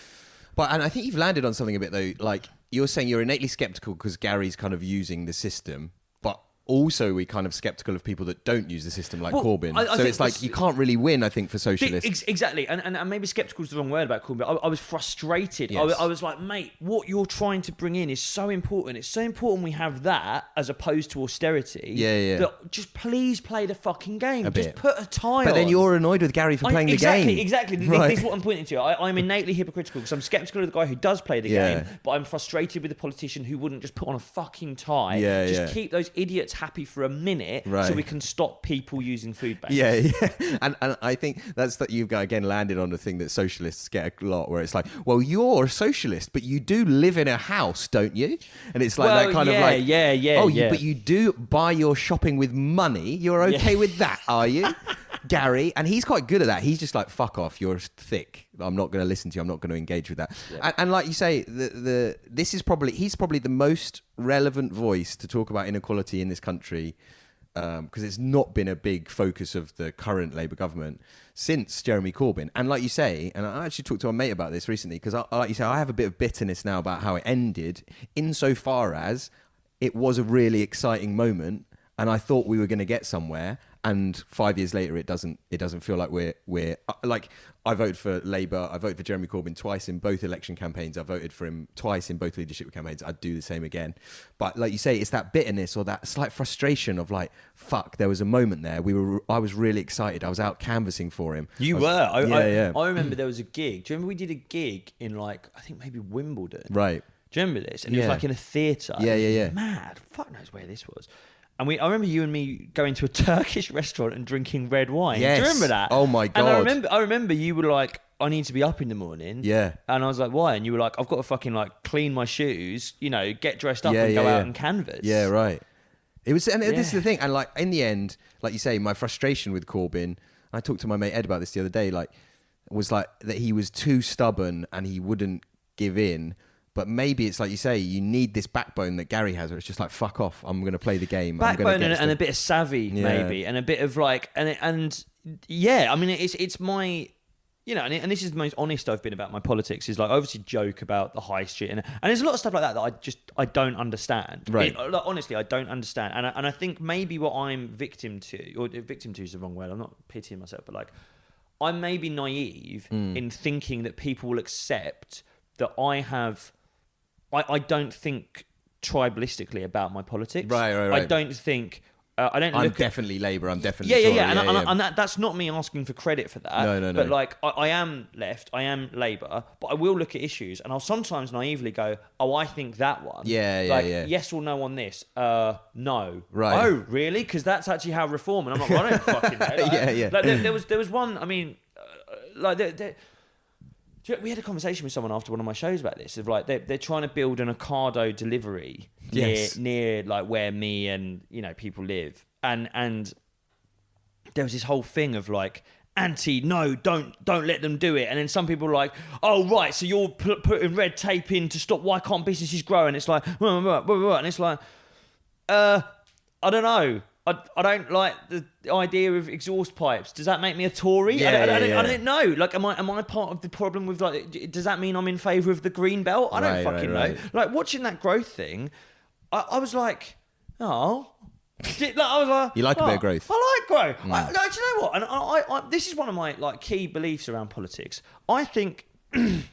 And I think you've landed on something a bit, though. Like, you're saying you're innately sceptical because Gary's kind of using the system, but also we're kind of sceptical of people that don't use the system, like Corbyn. So it's like you can't really win, I think, for socialists. Exactly. And maybe sceptical is the wrong word about Corbyn, but I was frustrated. Yes. I was like, mate, what you're trying to bring in is so important. It's so important we have that as opposed to austerity. Yeah. That just please play the fucking game. A Just bit. put a tie But on. then you're annoyed with Gary for playing the game. Exactly. Right. This is what I'm pointing to. I'm innately hypocritical because I'm sceptical of the guy who does play the game, but I'm frustrated with the politician who wouldn't just put on a fucking tie. Just keep those idiots happy for a minute so we can stop people using food banks. Yeah. And I think that's that you've again landed on the thing that socialists get a lot, where it's like, well, you're a socialist, but you do live in a house, don't you? And it's like that kind of like, but you do buy your shopping with money. You're okay with that, are you? Gary, and he's quite good at that. He's just like, fuck off, you're thick. I'm not going to listen to you. I'm not going to engage with that. Yeah. And like you say, he's probably the most relevant voice to talk about inequality in this country, because it's not been a big focus of the current Labour government since Jeremy Corbyn. And like you say, and I actually talked to a mate about this recently, because like you say, I have a bit of bitterness now about how it ended, insofar as it was a really exciting moment, and I thought we were going to get somewhere. And 5 years later, it doesn't feel like we're like, I voted for Labour. I voted for Jeremy Corbyn twice in both election campaigns. I voted for him twice in both leadership campaigns. I'd do the same again. But like you say, it's that bitterness or that slight frustration of like, fuck, there was a moment there. I was really excited. I was out canvassing for him. I remember there was a gig. Do you remember we did a gig in like, I think maybe Wimbledon? Right. Do you remember this? And it was like in a theatre. Yeah. Mad. Fuck knows where this was. And I remember you and me going to a Turkish restaurant and drinking red wine. Yes. Do you remember that? Oh my God. And I remember you were like, I need to be up in the morning. Yeah. And I was like, why? And you were like, I've got to fucking like clean my shoes, get dressed up and go out and canvass. Yeah, right. It was, and this is the thing. And like in the end, like you say, my frustration with Corbyn, I talked to my mate Ed about this the other day, like, was like that he was too stubborn and he wouldn't give in. But maybe it's like you say, you need this backbone that Gary has, where it's just like, fuck off, I'm going to play the game. Backbone and a bit of savvy, maybe, and a bit of like, and I mean, it's my, and this is the most honest I've been about my politics, is like, I obviously joke about the high street, and there's a lot of stuff like that I don't understand. Right. Like, honestly, I don't understand. And I think maybe what I'm victim to is the wrong word, I'm not pitying myself, but like, I'm maybe naive in thinking that people will accept that I don't think tribalistically about my politics. Right. I don't think... I'm definitely Labour. I'm definitely Tory. Yeah. And that's not me asking for credit for that. No. But like, I am left, I am Labour, but I will look at issues and I'll sometimes naively go, oh, I think that one. Yeah. Yes or no on this? No. Right. Oh, really? Because that's actually how reform... And I'm like, well, I don't fucking know. Like, Like, there was one, I mean... We had a conversation with someone after one of my shows about this, of like they're trying to build an Ocado delivery near like where me and people live, and there was this whole thing of like don't let them do it, and then some people were like, oh right, so you're putting red tape in to stop, why can't businesses grow? And it's like, and it's like, I don't know. I don't like the idea of exhaust pipes. Does that make me a Tory? I don't know. Like, am I part of the problem with like? Does that mean I'm in favour of the green belt? I don't fucking know. Like watching that growth thing, I was like, oh. I was like, you like a bit of growth. I like growth. Do you know what? And I this is one of my like key beliefs around politics. I think 9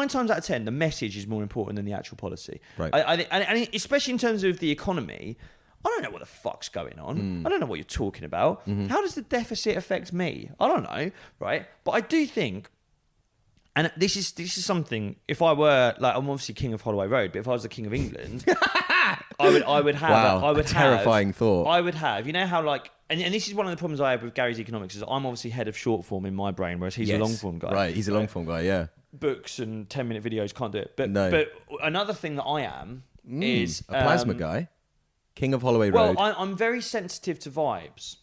times out of 10, the message is more important than the actual policy. Right. And especially in terms of the economy. I don't know what the fuck's going on. I don't know what you're talking about. How does the deficit affect me? I don't know, right? But I do think, and this is something. If I were like, I'm obviously king of Holloway Road, but if I was the king of England, I would have. Wow, I would a terrifying have, thought. I would have. You know how like, and this is one of the problems I have with Gary's economics is I'm obviously head of short form in my brain, whereas he's a long form guy. Right, he's a long form guy. Yeah. Books and 10-minute videos can't do it. But No. but another thing that I am is a plasma guy, king of Holloway Road. Well, I'm very sensitive to vibes.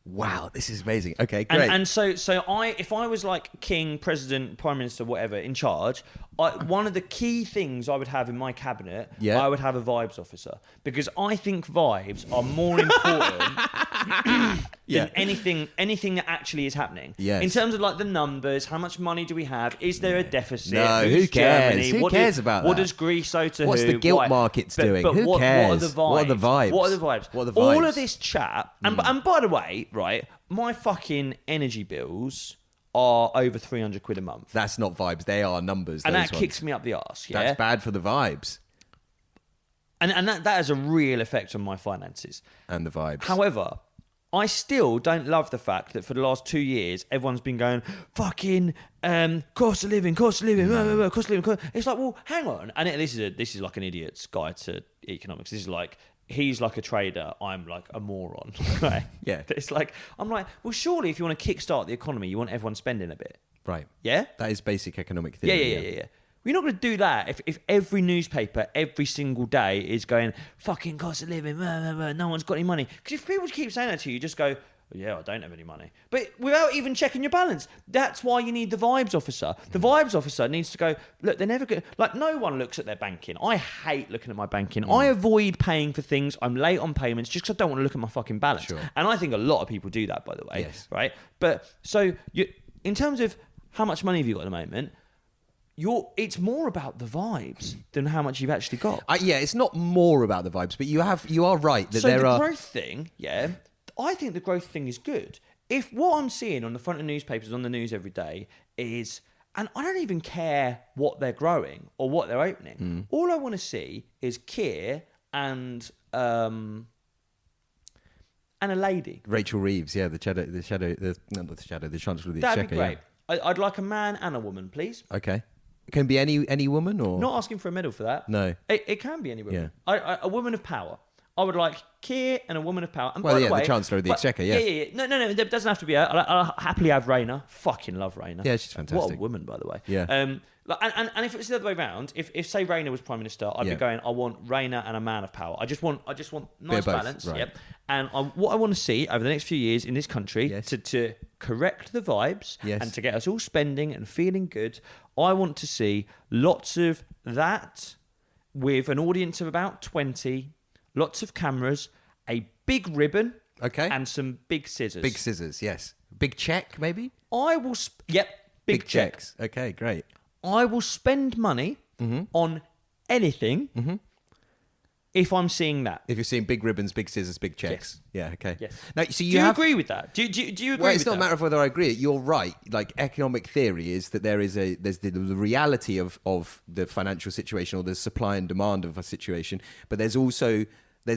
Wow, this is amazing. Okay, great. And so if I was like king, president, prime minister, whatever, in charge, one of the key things I would have in my cabinet, I would have a vibes officer, because I think vibes are more important than anything that actually is happening. Yes. In terms of like the numbers, how much money do we have? Is there a deficit? No, Who's who cares? Germany? Who cares about What that? does Greece owe to What's who? the gilt Why? markets doing? But Who what cares? are the vibes? What are the vibes? What are the vibes? What are the All vibes? of this chat, and by the way, right, my fucking energy bills are over 300 quid a month. That's not vibes. They are numbers. And those that ones. kicks me up the arse, yeah? That's bad for the vibes And that has a real effect on my finances. and the vibes. However, I still don't love the fact that for the last 2 years, everyone's been going, fucking cost of living. It's like, well, hang on. And this is like an idiot's guide to economics. This is like, he's like a trader, I'm like a moron. Right? Yeah. It's like, I'm like, well, surely if you want to kickstart the economy, you want everyone spending a bit. Right. Yeah? That is basic economic theory. Yeah. We're not going to do that if every newspaper every single day is going, fucking cost of living, no one's got any money. Because if people keep saying that to you, you just go, yeah, I don't have any money. But without even checking your balance. That's why you need the vibes officer. The vibes officer needs to go, look, they're never going to... Like, no one looks at their banking. I hate looking at my banking. I avoid paying for things. I'm late on payments just because I don't want to look at my fucking balance. Sure. And I think a lot of people do that, by the way. Yes. Right? But, so, in terms of how much money have you got at the moment... it's more about the vibes than how much you've actually got. Yeah, it's not more about the vibes, but you are right that so there are... the growth thing, I think the growth thing is good. If what I'm seeing on the front of newspapers, on the news every day is, and I don't even care what they're growing or what they're opening. All I want to see is Keir and a lady. Rachel Reeves, yeah, the Chancellor of the Exchequer. That'd be great. Yeah. I'd like a man and a woman, please. Okay. Can be any woman or... Not asking for a medal for that. No. It can be any woman. A woman of power. I would like Keir and a woman of power. And Well, by yeah, the way, the Chancellor of the Exchequer, yeah. Yeah. No, it doesn't have to be her. I'll happily have Raina. Fucking love Raina. Yeah, she's fantastic. What a woman, by the way. Yeah. And if it's the other way around, if say Raina was Prime Minister, I'd be going, I want Raina and a man of power. I just want nice balance. Right. Yep. And what I want to see over the next few years in this country to correct the vibes and to get us all spending and feeling good, I want to see lots of that with an audience of about 20, lots of cameras, a big ribbon, and some big scissors. Big scissors, yes. Big check, maybe? I will... big check. checks. Okay, great. I will spend money on anything if I'm seeing that. If you're seeing big ribbons, big scissors, big checks. Yes. Yeah, okay. Yes. Now, so Do you agree with that? Do you agree Well, with it's not that? a matter of whether I agree. You're right. Like, economic theory is that there's the reality of the financial situation or the supply and demand of a situation, but there's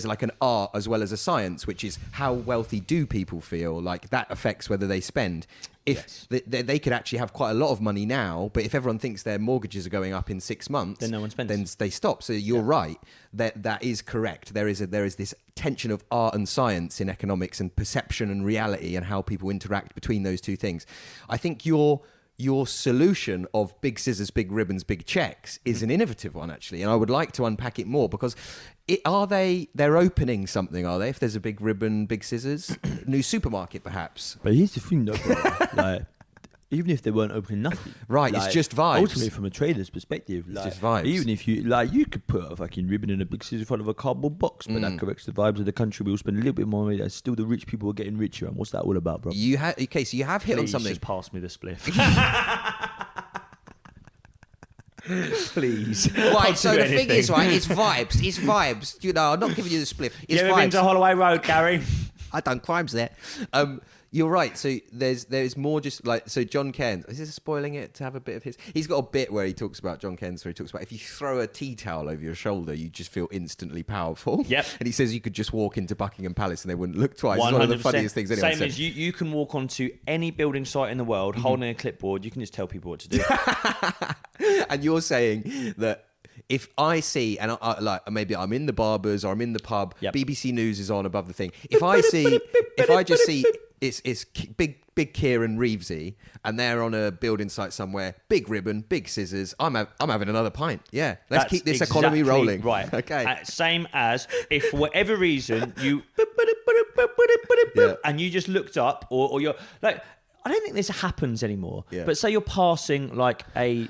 like an art as well as a science, which is how wealthy do people feel? Like, that affects whether they spend. If they could actually have quite a lot of money now, but if everyone thinks their mortgages are going up in 6 months, Then no one spends. Then they stop. So you're right. That is correct. There is this tension of art and science in economics, and perception and reality, and how people interact between those two things. I think your solution of big scissors, big ribbons, big checks is an innovative one, actually, and I would like to unpack it more, because they're opening something, are they? If there's a big ribbon, big scissors, new supermarket perhaps. But here's the thing, though, bro. Like, even if they weren't opening nothing, Right, it's just vibes. Ultimately, from a trader's perspective, like, just vibes. Even if you could put a fucking ribbon and a big scissors in front of a cardboard box, but that corrects the vibes of the country. We'll spend a little bit more money, and still the rich people are getting richer. And what's that all about, bro? So you have hit on Please something. just pass me the spliff. Please. Right, so I'll the do thing anything. is, right, it's vibes. It's vibes. You know, I'm not giving you the split. It's You ever been vibes. to Holloway Road, Gary? I done crimes there. You're right. So there's more just like, so John Cairns, is this spoiling it to have a bit of his? He's got a bit where he talks about John Cairns, where he talks about if you throw a tea towel over your shoulder, you just feel instantly powerful. Yep. And he says you could just walk into Buckingham Palace and they wouldn't look twice. It's one of the funniest things anyone Same said. as you can walk onto any building site in the world holding a clipboard. You can just tell people what to do. And you're saying that if I see, and I like maybe I'm in the Barbers or I'm in the pub, Yep. BBC News is on above the thing. If I just see it's big Kieran Reevesy and they're on a building site somewhere, big ribbon, big scissors, I'm having another pint. Yeah, let's That's keep this economy exactly rolling. Right. Okay. Same as if for whatever reason you and you just looked up or you're like, I don't think this happens anymore. Yeah. But say you're passing like a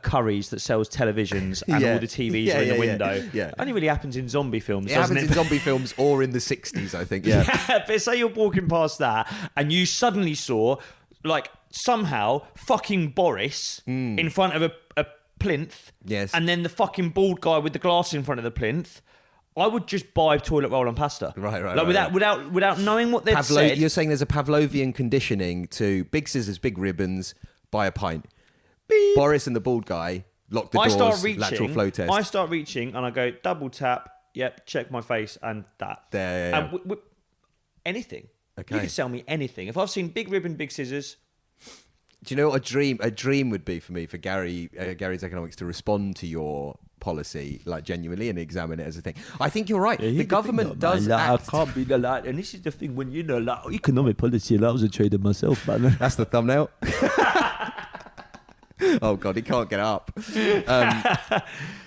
Curry's that sells televisions and all the TVs are in the window. Yeah. Only really happens in zombie films, It doesn't happens in zombie films or in the 60s, I think. Yeah. But say you're walking past that and you suddenly saw like somehow fucking Boris in front of a plinth. Yes. And then the fucking bald guy with the glass in front of the plinth. I would just buy toilet roll and pasta. Right. Like without knowing what they've said. You're saying there's a Pavlovian conditioning to big scissors, big ribbons, buy a pint. Beep. Boris and the bald guy lock the doors. Lateral flow test. I start reaching and I go double tap. Yep, check my face and that. There. And anything. Okay. You can sell me anything. If I've seen big ribbon, big scissors. Do you know what a dream would be for me, for Gary's Economics to respond to your policy like genuinely and examine it as a thing? I think you're right. The government does act. I can't be the like, and this is the thing when you know like economic policy. And I was a trader myself, man. That's the thumbnail. Oh God, he can't get up.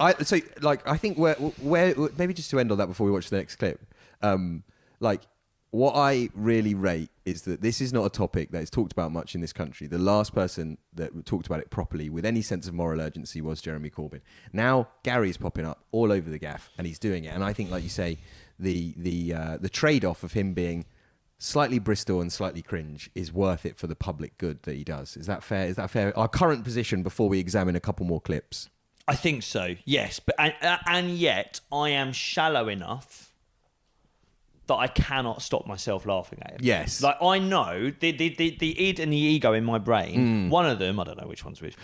I think where maybe just to end on that before we watch the next clip. What I really rate is that this is not a topic that is talked about much in this country. The last person that talked about it properly with any sense of moral urgency was Jeremy Corbyn. Now Gary's popping up all over the gaff and he's doing it. And I think, like you say, the trade-off of him being slightly Bristol and slightly cringe is worth it for the public good that he does. Is that fair? Is that fair? Our current position before we examine a couple more clips. I think so. Yes, but and yet I am shallow enough that I cannot stop myself laughing at him. Yes. Like, I know the id and the ego in my brain, one of them, I don't know which one's which,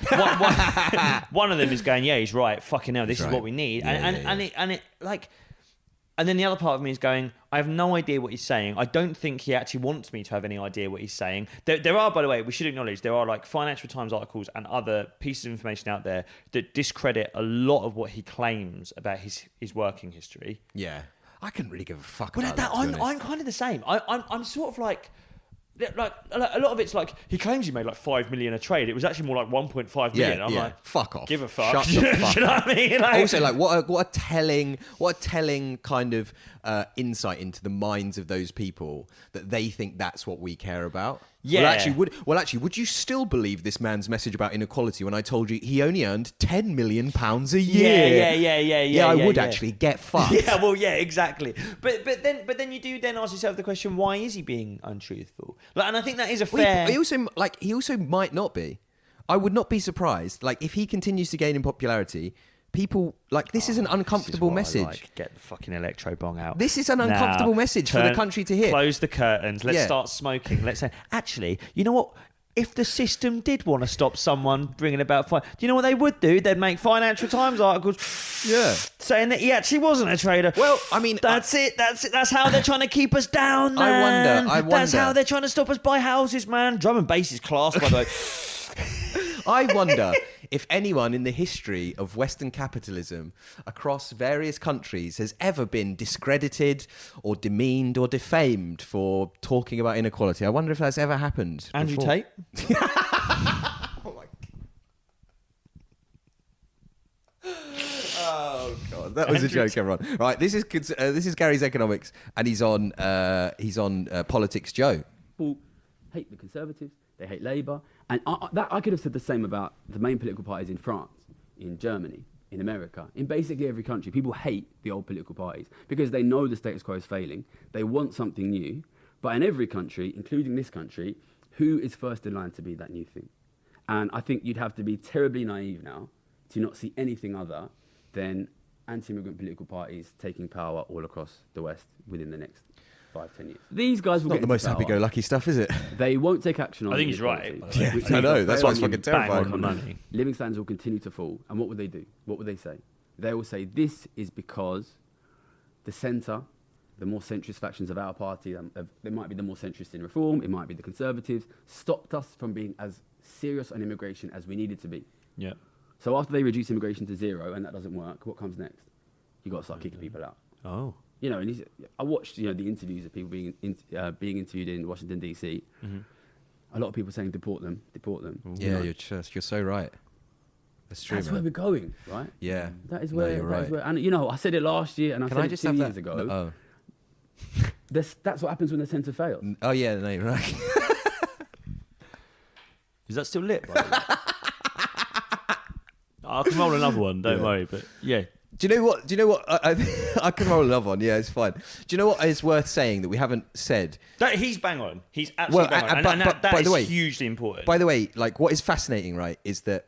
one of them is going, yeah, he's right, fucking hell, this is what we need. And then the other part of me is going, I have no idea what he's saying. I don't think he actually wants me to have any idea what he's saying. There are, by the way, we should acknowledge, there are like Financial Times articles and other pieces of information out there that discredit a lot of what he claims about his working history. Yeah. I couldn't really give a fuck Well, about that. I'm kind of the same. I'm sort of like a lot of it's like he claims he made like 5 million a trade. It was actually more like 1.5 million. I'm like, fuck off. Give a fuck. Shut the fuck Do you know what I mean? Like, also, like what a telling kind of insight into the minds of those people that they think that's what we care about. Yeah. Well, actually, would you still believe this man's message about inequality when I told you he only earned £10 million a year? Yeah. I would actually get fucked. Yeah, well, yeah, exactly. But then you do then ask yourself the question: why is he being untruthful? Like, and I think that is a fair. He also might not be. I would not be surprised. Like, if he continues to gain in popularity, people like this is an uncomfortable message. Get the fucking electro bong out. This is an uncomfortable message for the country to hear. Close the curtains. Let's start smoking. Let's say, actually, you know what? If the system did want to stop someone bringing about do you know what they would do? They'd make Financial Times articles saying that he actually wasn't a trader. Well, I mean... That's it. That's how they're trying to keep us down, man. I wonder. That's how they're trying to stop us buy houses, man. Drum and bass is class, by the way. I wonder if anyone in the history of Western capitalism across various countries has ever been discredited or demeaned or defamed for talking about inequality. I wonder if that's ever happened Andrew before. Tate? Oh God, that was a joke, everyone. Right, this is Gary's Economics, and he's on Politics Joe. People hate the Conservatives, they hate Labour, and I could have said the same about the main political parties in France, in Germany, in America, in basically every country. People hate the old political parties because they know the status quo is failing. They want something new, but in every country, including this country, who is first in line to be that new thing? And I think you'd have to be terribly naive now to not see anything other than anti-immigrant political parties taking power all across the West within the next 5-10 years. These guys will Not get the most into power. happy-go-lucky stuff, is it? They won't take action on I think he's inequality, right. Yeah, which I means know, that that's why it's failing fucking you bang terrifying. on money. living standards will continue to fall. And what would they do? What would they say? They will say this is because the centre, the more centrist factions of our party, it might be the more centrist in reform, it might be the Conservatives, stopped us from being as serious on immigration as we needed to be. Yeah. So after they reduce immigration to 0 and that doesn't work, what comes next? You got to start kicking people out. Oh. You know, and I watched the interviews of people being interviewed in Washington DC. Mm-hmm. A lot of people saying deport them. Yeah, you're so right. That's true. That's man. where we're going, right? Yeah. That is No, where. you're right. And I said it last year, and I Can said I it just 2 have years that? ago. No, That's what happens when the centre fails. oh yeah, no, you're right. Is that still lit? By the way? I can roll another one. Don't worry. But yeah. Do you know what? I can roll another one. Yeah, it's fine. Do you know what is worth saying that we haven't said? He's bang on. He's absolutely bang on. And that by is the way, hugely important. By the way, like what is fascinating, right, is that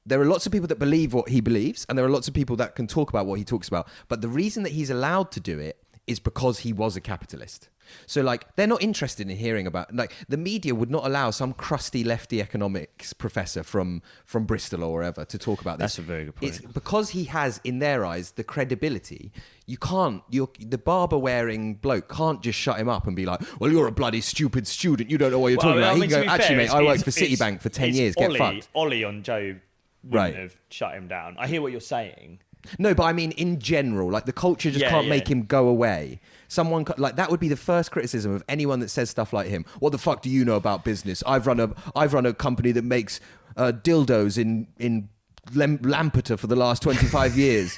there are lots of people that believe what he believes, and there are lots of people that can talk about what he talks about. But the reason that he's allowed to do it is because he was a capitalist. So, like, they're not interested in hearing about... Like, the media would not allow some crusty lefty economics professor from Bristol or wherever to talk about this. That's a very good point. It's because he has, in their eyes, the credibility. You can't... the barber-wearing bloke can't just shut him up and be like, well, you're a bloody stupid student. You don't know what you're talking about. He can go, actually, mate, I worked for Citibank for 10 years. Get fucked. Ollie on Joe wouldn't have shut him down. I hear what you're saying. No, but I mean, in general, like the culture just can't make him go away. Someone like that would be the first criticism of anyone that says stuff like him. What the fuck do you know about business? I've run a company that makes dildos in Lampeter for the last 25 years.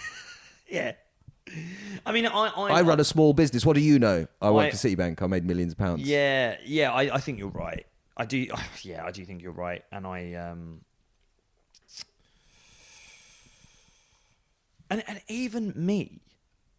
Yeah. I mean, I run a small business. What do you know? I work for Citibank. I made millions of pounds. Yeah, I think you're right. I do think you're right. And And even me,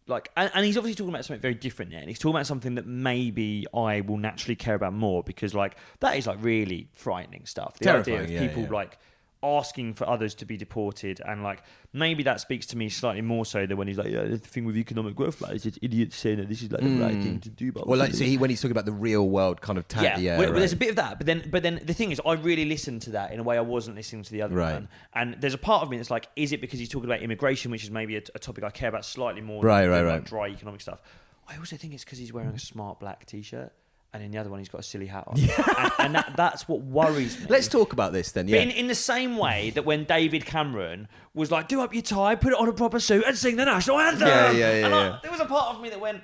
like, and he's obviously talking about something very different there. And he's talking about something that maybe I will naturally care about more because, like, that is, like, really frightening stuff. The Terrifying, idea of people, like, asking for others to be deported. And, like, maybe that speaks to me slightly more so than when he's like, the thing with economic growth, like, it's idiots saying that this is, like, the right thing to do. But well, like, so when he's talking about the real world kind of... Well, there's a bit of that. But then the thing is, I really listened to that in a way I wasn't listening to the other one. And there's a part of me that's like, is it because he's talking about immigration, which is maybe a topic I care about slightly more than like dry economic stuff? I also think it's because he's wearing a smart black T-shirt. And in the other one, he's got a silly hat on. And that's what worries me. Let's talk about this then, yeah. But in the same way that when David Cameron was like, do up your tie, put it on a proper suit and sing the national anthem. Yeah. There was a part of me that went,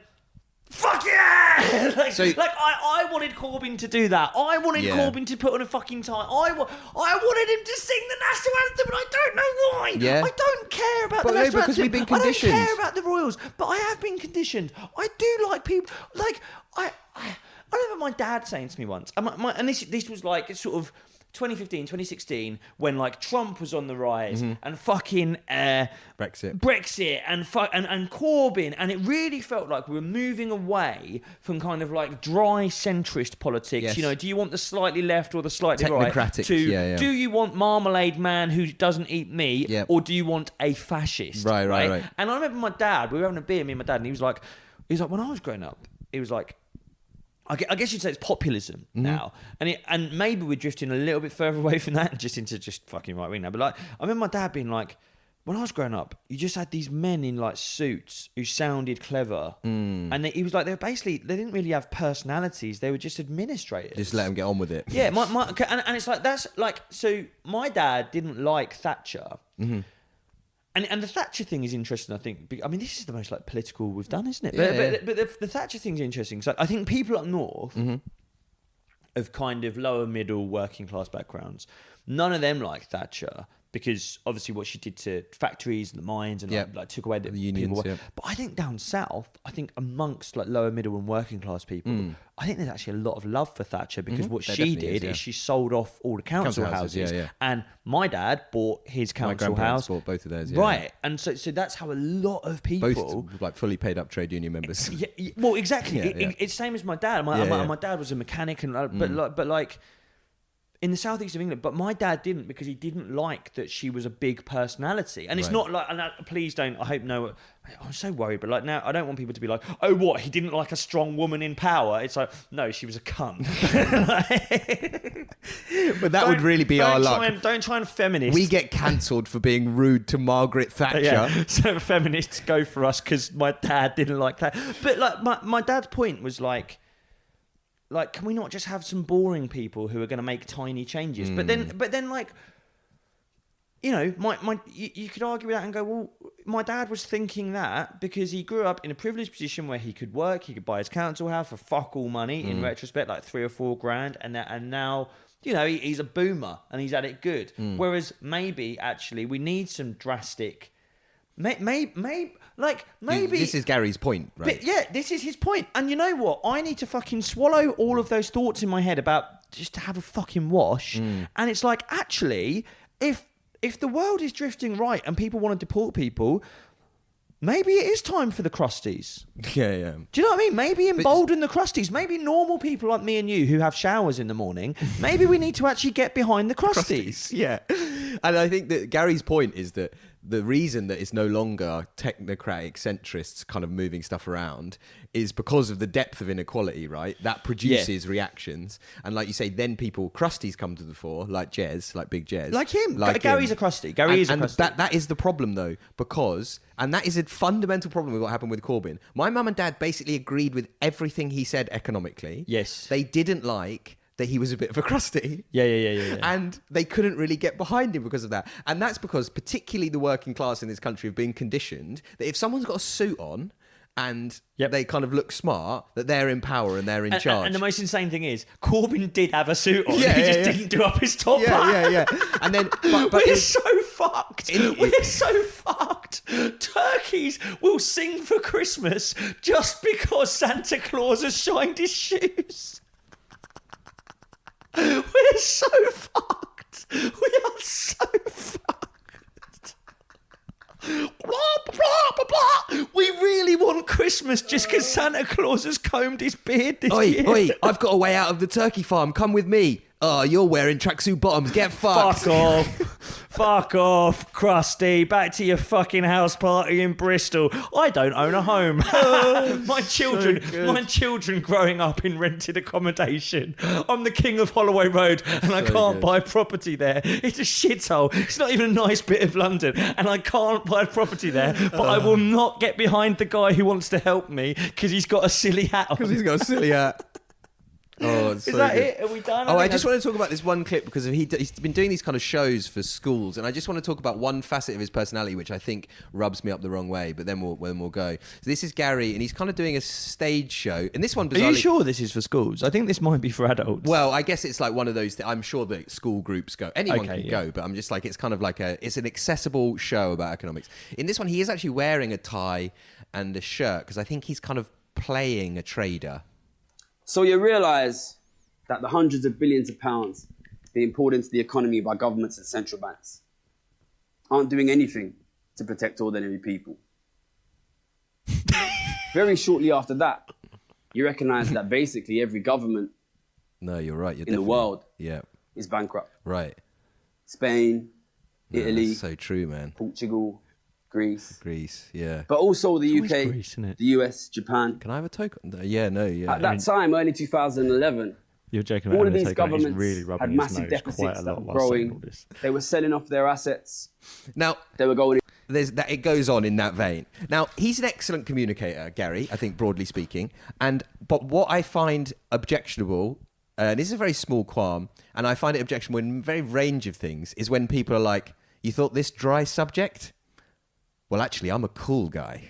fuck yeah! I wanted Corbyn to do that. I wanted Corbyn to put on a fucking tie. I wanted him to sing the national anthem, and I don't know why. Yeah. I don't care about the national because anthem. we've been conditioned. I don't care about the royals, but I have been conditioned. I do like people. Like, I remember my dad saying to me once, and this was like sort of 2015, 2016, when like Trump was on the rise and fucking Brexit and Corbyn, and it really felt like we were moving away from kind of like dry centrist politics. Yes. You know, do you want the slightly left or the slightly right? Technocratic. Do you want marmalade man who doesn't eat meat, or do you want a fascist? Right. And I remember my dad. We were having a beer, me and my dad, and he was like, when I was growing up, he was like, I guess you'd say it's populism now, and maybe we're drifting a little bit further away from that, just into just fucking right wing now. But like, I remember my dad being like, when I was growing up, you just had these men in like suits who sounded clever, and he was like, they didn't really have personalities; they were just administrators. Just let them get on with it. Yeah, and it's like that's like so. My dad didn't like Thatcher. And the Thatcher thing is interesting, I think. I mean, this is the most like political we've done, isn't it? But the Thatcher thing's interesting. So I think people up north of kind of lower middle working class backgrounds, none of them like Thatcher because obviously what she did to factories and the mines and like took away the unions. But I think down south, I think amongst like lower middle and working class people, I think there's actually a lot of love for Thatcher because what she did is she sold off all the council houses. And my dad bought his council house. Bought both of theirs. Right. And so that's how a lot of people... Both like fully paid up trade union members. Well, exactly. It's same as my dad. My dad was a mechanic, and but in the southeast of England, but my dad didn't because he didn't like that she was a big personality. And it's not like, and please don't, I hope no, I'm so worried, but like now I don't want people to be like, oh, what, he didn't like a strong woman in power. It's like, no, she was a cunt. But that would really be our luck. Don't try and feminist. We get cancelled for being rude to Margaret Thatcher. Yeah, so feminists go for us because my dad didn't like that. But like my dad's point was like, can we not just have some boring people who are going to make tiny changes? But then, like, you know, you could argue with that and go, well, my dad was thinking that because he grew up in a privileged position where he could work, he could buy his council house for fuck all money. In retrospect, like $3 or $4 grand, and now, you know, he's a boomer and he's had it good. Whereas maybe actually we need some drastic. Maybe This is Gary's point, right? But yeah, this is his point. And you know what? I need to fucking swallow all of those thoughts in my head about just to have a fucking wash. And it's like, actually, if the world is drifting right and people want to deport people, maybe it is time for the crusties. Yeah. Do you know what I mean? Maybe embolden the crusties. Maybe normal people like me and you who have showers in the morning, maybe we need to actually get behind the crusties. Yeah. And I think that Gary's point is that the reason that it's no longer technocratic centrists kind of moving stuff around is because of the depth of inequality, right? That produces reactions. And like you say, then crusties come to the fore, like Jez, like Big Jez. Like him. Gary's a crusty. Gary is a crusty. That is the problem, though, because, and that is a fundamental problem with what happened with Corbyn. My mum and dad basically agreed with everything he said economically. Yes. They didn't like that he was a bit of a crusty. Yeah. And they couldn't really get behind him because of that. And that's because particularly the working class in this country have been conditioned that if someone's got a suit on and they kind of look smart, that they're in power and they're in charge. And the most insane thing is, Corbyn did have a suit on. He just didn't do up his top. Yeah. And then, but we're so fucked. We're so fucked. Turkeys will sing for Christmas just because Santa Claus has shined his shoes. We're so fucked. We are so fucked. We really want Christmas just because Santa Claus has combed his beard this year. Oi, I've got a way out of the turkey farm. Come with me. Oh, you're wearing tracksuit bottoms. Get fucked. Fuck off, Krusty. Back to your fucking house party in Bristol. I don't own a home. My children growing up in rented accommodation. I'm the king of Holloway Road and I can't buy property there. It's a shithole. It's not even a nice bit of London and I can't buy property there. But I will not get behind the guy who wants to help me because he's got a silly hat on. Because he's got a silly hat. Oh, it's Is that it? Are we done? I just want to talk about this one clip because he's been doing these kind of shows for schools, and I just want to talk about one facet of his personality which I think rubs me up the wrong way. But then we'll go. So this is Gary, and he's kind of doing a stage show, and this one. Bizarrely, are you sure this is for schools? I think this might be for adults. Well, I guess it's like one of those. I'm sure that school groups go. Anyone can go, but I'm just like it's kind of like it's an accessible show about economics. In this one, he is actually wearing a tie and a shirt because I think he's kind of playing a trader. So you realise that the hundreds of billions of pounds being poured into the economy by governments and central banks aren't doing anything to protect ordinary people. Very shortly after that, you recognise that basically every government No, you're right. in the world is bankrupt. Right. Spain, Italy, that's so true, man. Portugal, Greece, yeah. but also the UK, Greece, isn't it? the US, Japan. Can I have a token? Yeah. At that time, early 2011, You're joking about all of having a these token. He's governments really rubbing had his massive nose deficits quite a that lot were while saying all growing. this. They were selling off their assets. Now, They were going. it goes on in that vein. Now, he's an excellent communicator, Gary, I think, broadly speaking. But what I find objectionable, and this is a very small qualm, and I find it objectionable in a very range of things, is when people are like, you thought this dry subject? Well, actually, I'm a cool guy.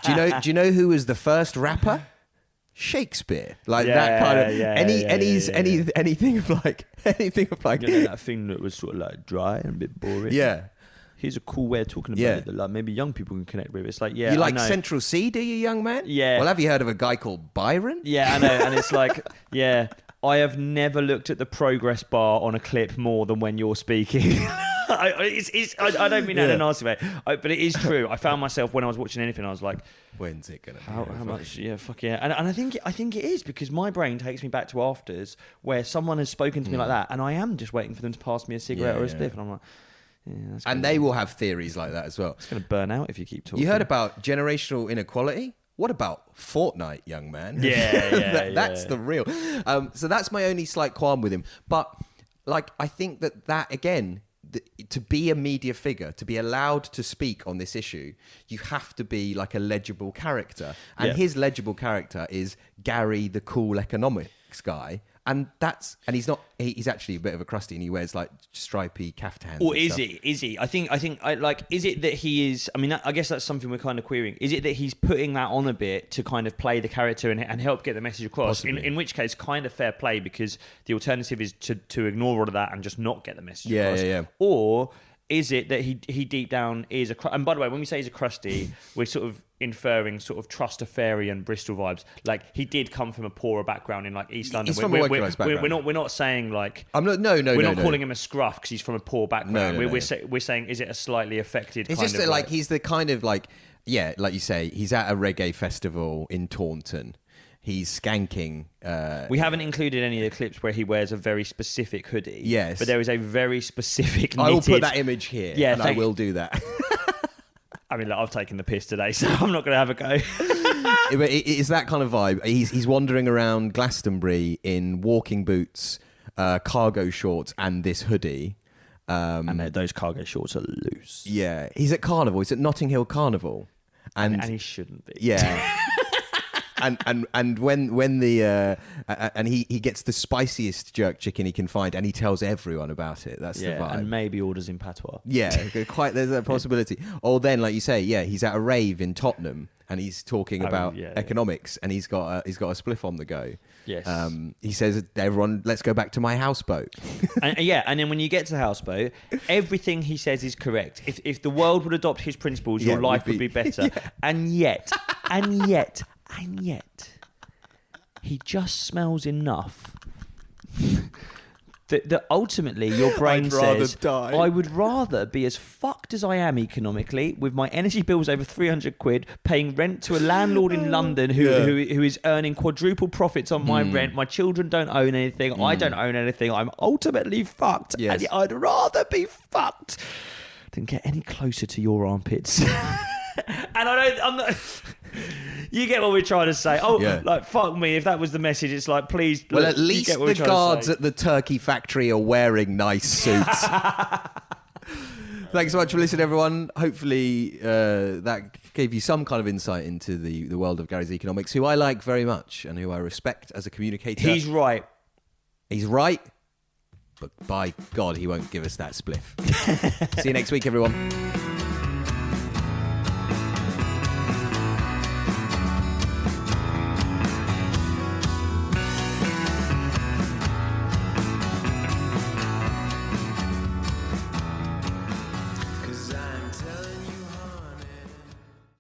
Do you know who was the first rapper? Shakespeare, that kind of anything of like You know, that thing that was sort of like dry and a bit boring. yeah. Here's a cool way of talking about it that like maybe young people can connect with. It's like, You like Central C, do you, young man? Yeah. Well, have you heard of a guy called Byron? Yeah, I know. And it's like, I have never looked at the progress bar on a clip more than when you're speaking. I don't mean that in a nasty way, but it is true. I found myself when I was watching anything, I was like, when's it gonna? How much? Yeah, fuck yeah. And I think it is because my brain takes me back to afters where someone has spoken to me like that, and I am just waiting for them to pass me a cigarette or a spliff, and I'm like, yeah, that's and they will have theories like that as well. It's going to burn out if you keep talking. You heard about generational inequality? What about Fortnite, young man? Yeah, That's the real. So that's my only slight qualm with him. But like, I think that again, to be a media figure, to be allowed to speak on this issue, you have to be like a legible character. And his legible character is Gary, the cool economics guy. And he's actually a bit of a crusty, and he wears like stripy caftans. Or is he? Is he? I think is it that he is, I mean, I guess that's something we're kind of querying. Is it that he's putting that on a bit to kind of play the character and help get the message across? In which case, kind of fair play, because the alternative is to ignore all of that and just not get the message across. Yeah. Or is it that he deep down is and by the way, when we say he's a crusty, we're sort of inferring sort of Trustafarian Bristol vibes. Like, he did come from a poorer background in like East London. He's from a working-class background. We're not saying like we're not calling him a scruff because he's from a poor background. No. We're saying, is it a slightly affected? It's kind just of like he's the kind of like, yeah, like you say, he's at a reggae festival in Taunton. He's skanking. We haven't included any of the clips where he wears a very specific hoodie. Yes, but there is a very specific. I will put that image here. Yeah, and I will do that. I mean, look, I've taken the piss today, so I'm not going to have a go. It's that kind of vibe. He's wandering around Glastonbury in walking boots, cargo shorts, and this hoodie. And those cargo shorts are loose. Yeah, he's at Carnival. He's at Notting Hill Carnival, and he shouldn't be. Yeah. And when the and he gets the spiciest jerk chicken he can find, and he tells everyone about it. That's the vibe. And maybe orders in patois. Yeah, there's a possibility. Or then, like you say, he's at a rave in Tottenham and he's talking about economics, and he's got a spliff on the go. Yes. He says, "Everyone, let's go back to my houseboat." and then when you get to the houseboat, everything he says is correct. If the world would adopt his principles, your life would be better. Yeah. And yet, he just smells enough that ultimately your brain says, I would rather be as fucked as I am economically, with my energy bills over 300 quid, paying rent to a landlord in London who is earning quadruple profits on my rent. My children don't own anything. I don't own anything. I'm ultimately fucked. Yes. And I'd rather be fucked than get any closer to your armpits. And I'm not... You get what we're trying to say. Like, fuck me, if that was the message, it's like, please... Well, at least the guards at the turkey factory are wearing nice suits. Thanks so much for listening, everyone. Hopefully that gave you some kind of insight into the world of Gary's economics, who I like very much and who I respect as a communicator. He's right. He's right, but by God, he won't give us that spliff. See you next week, everyone.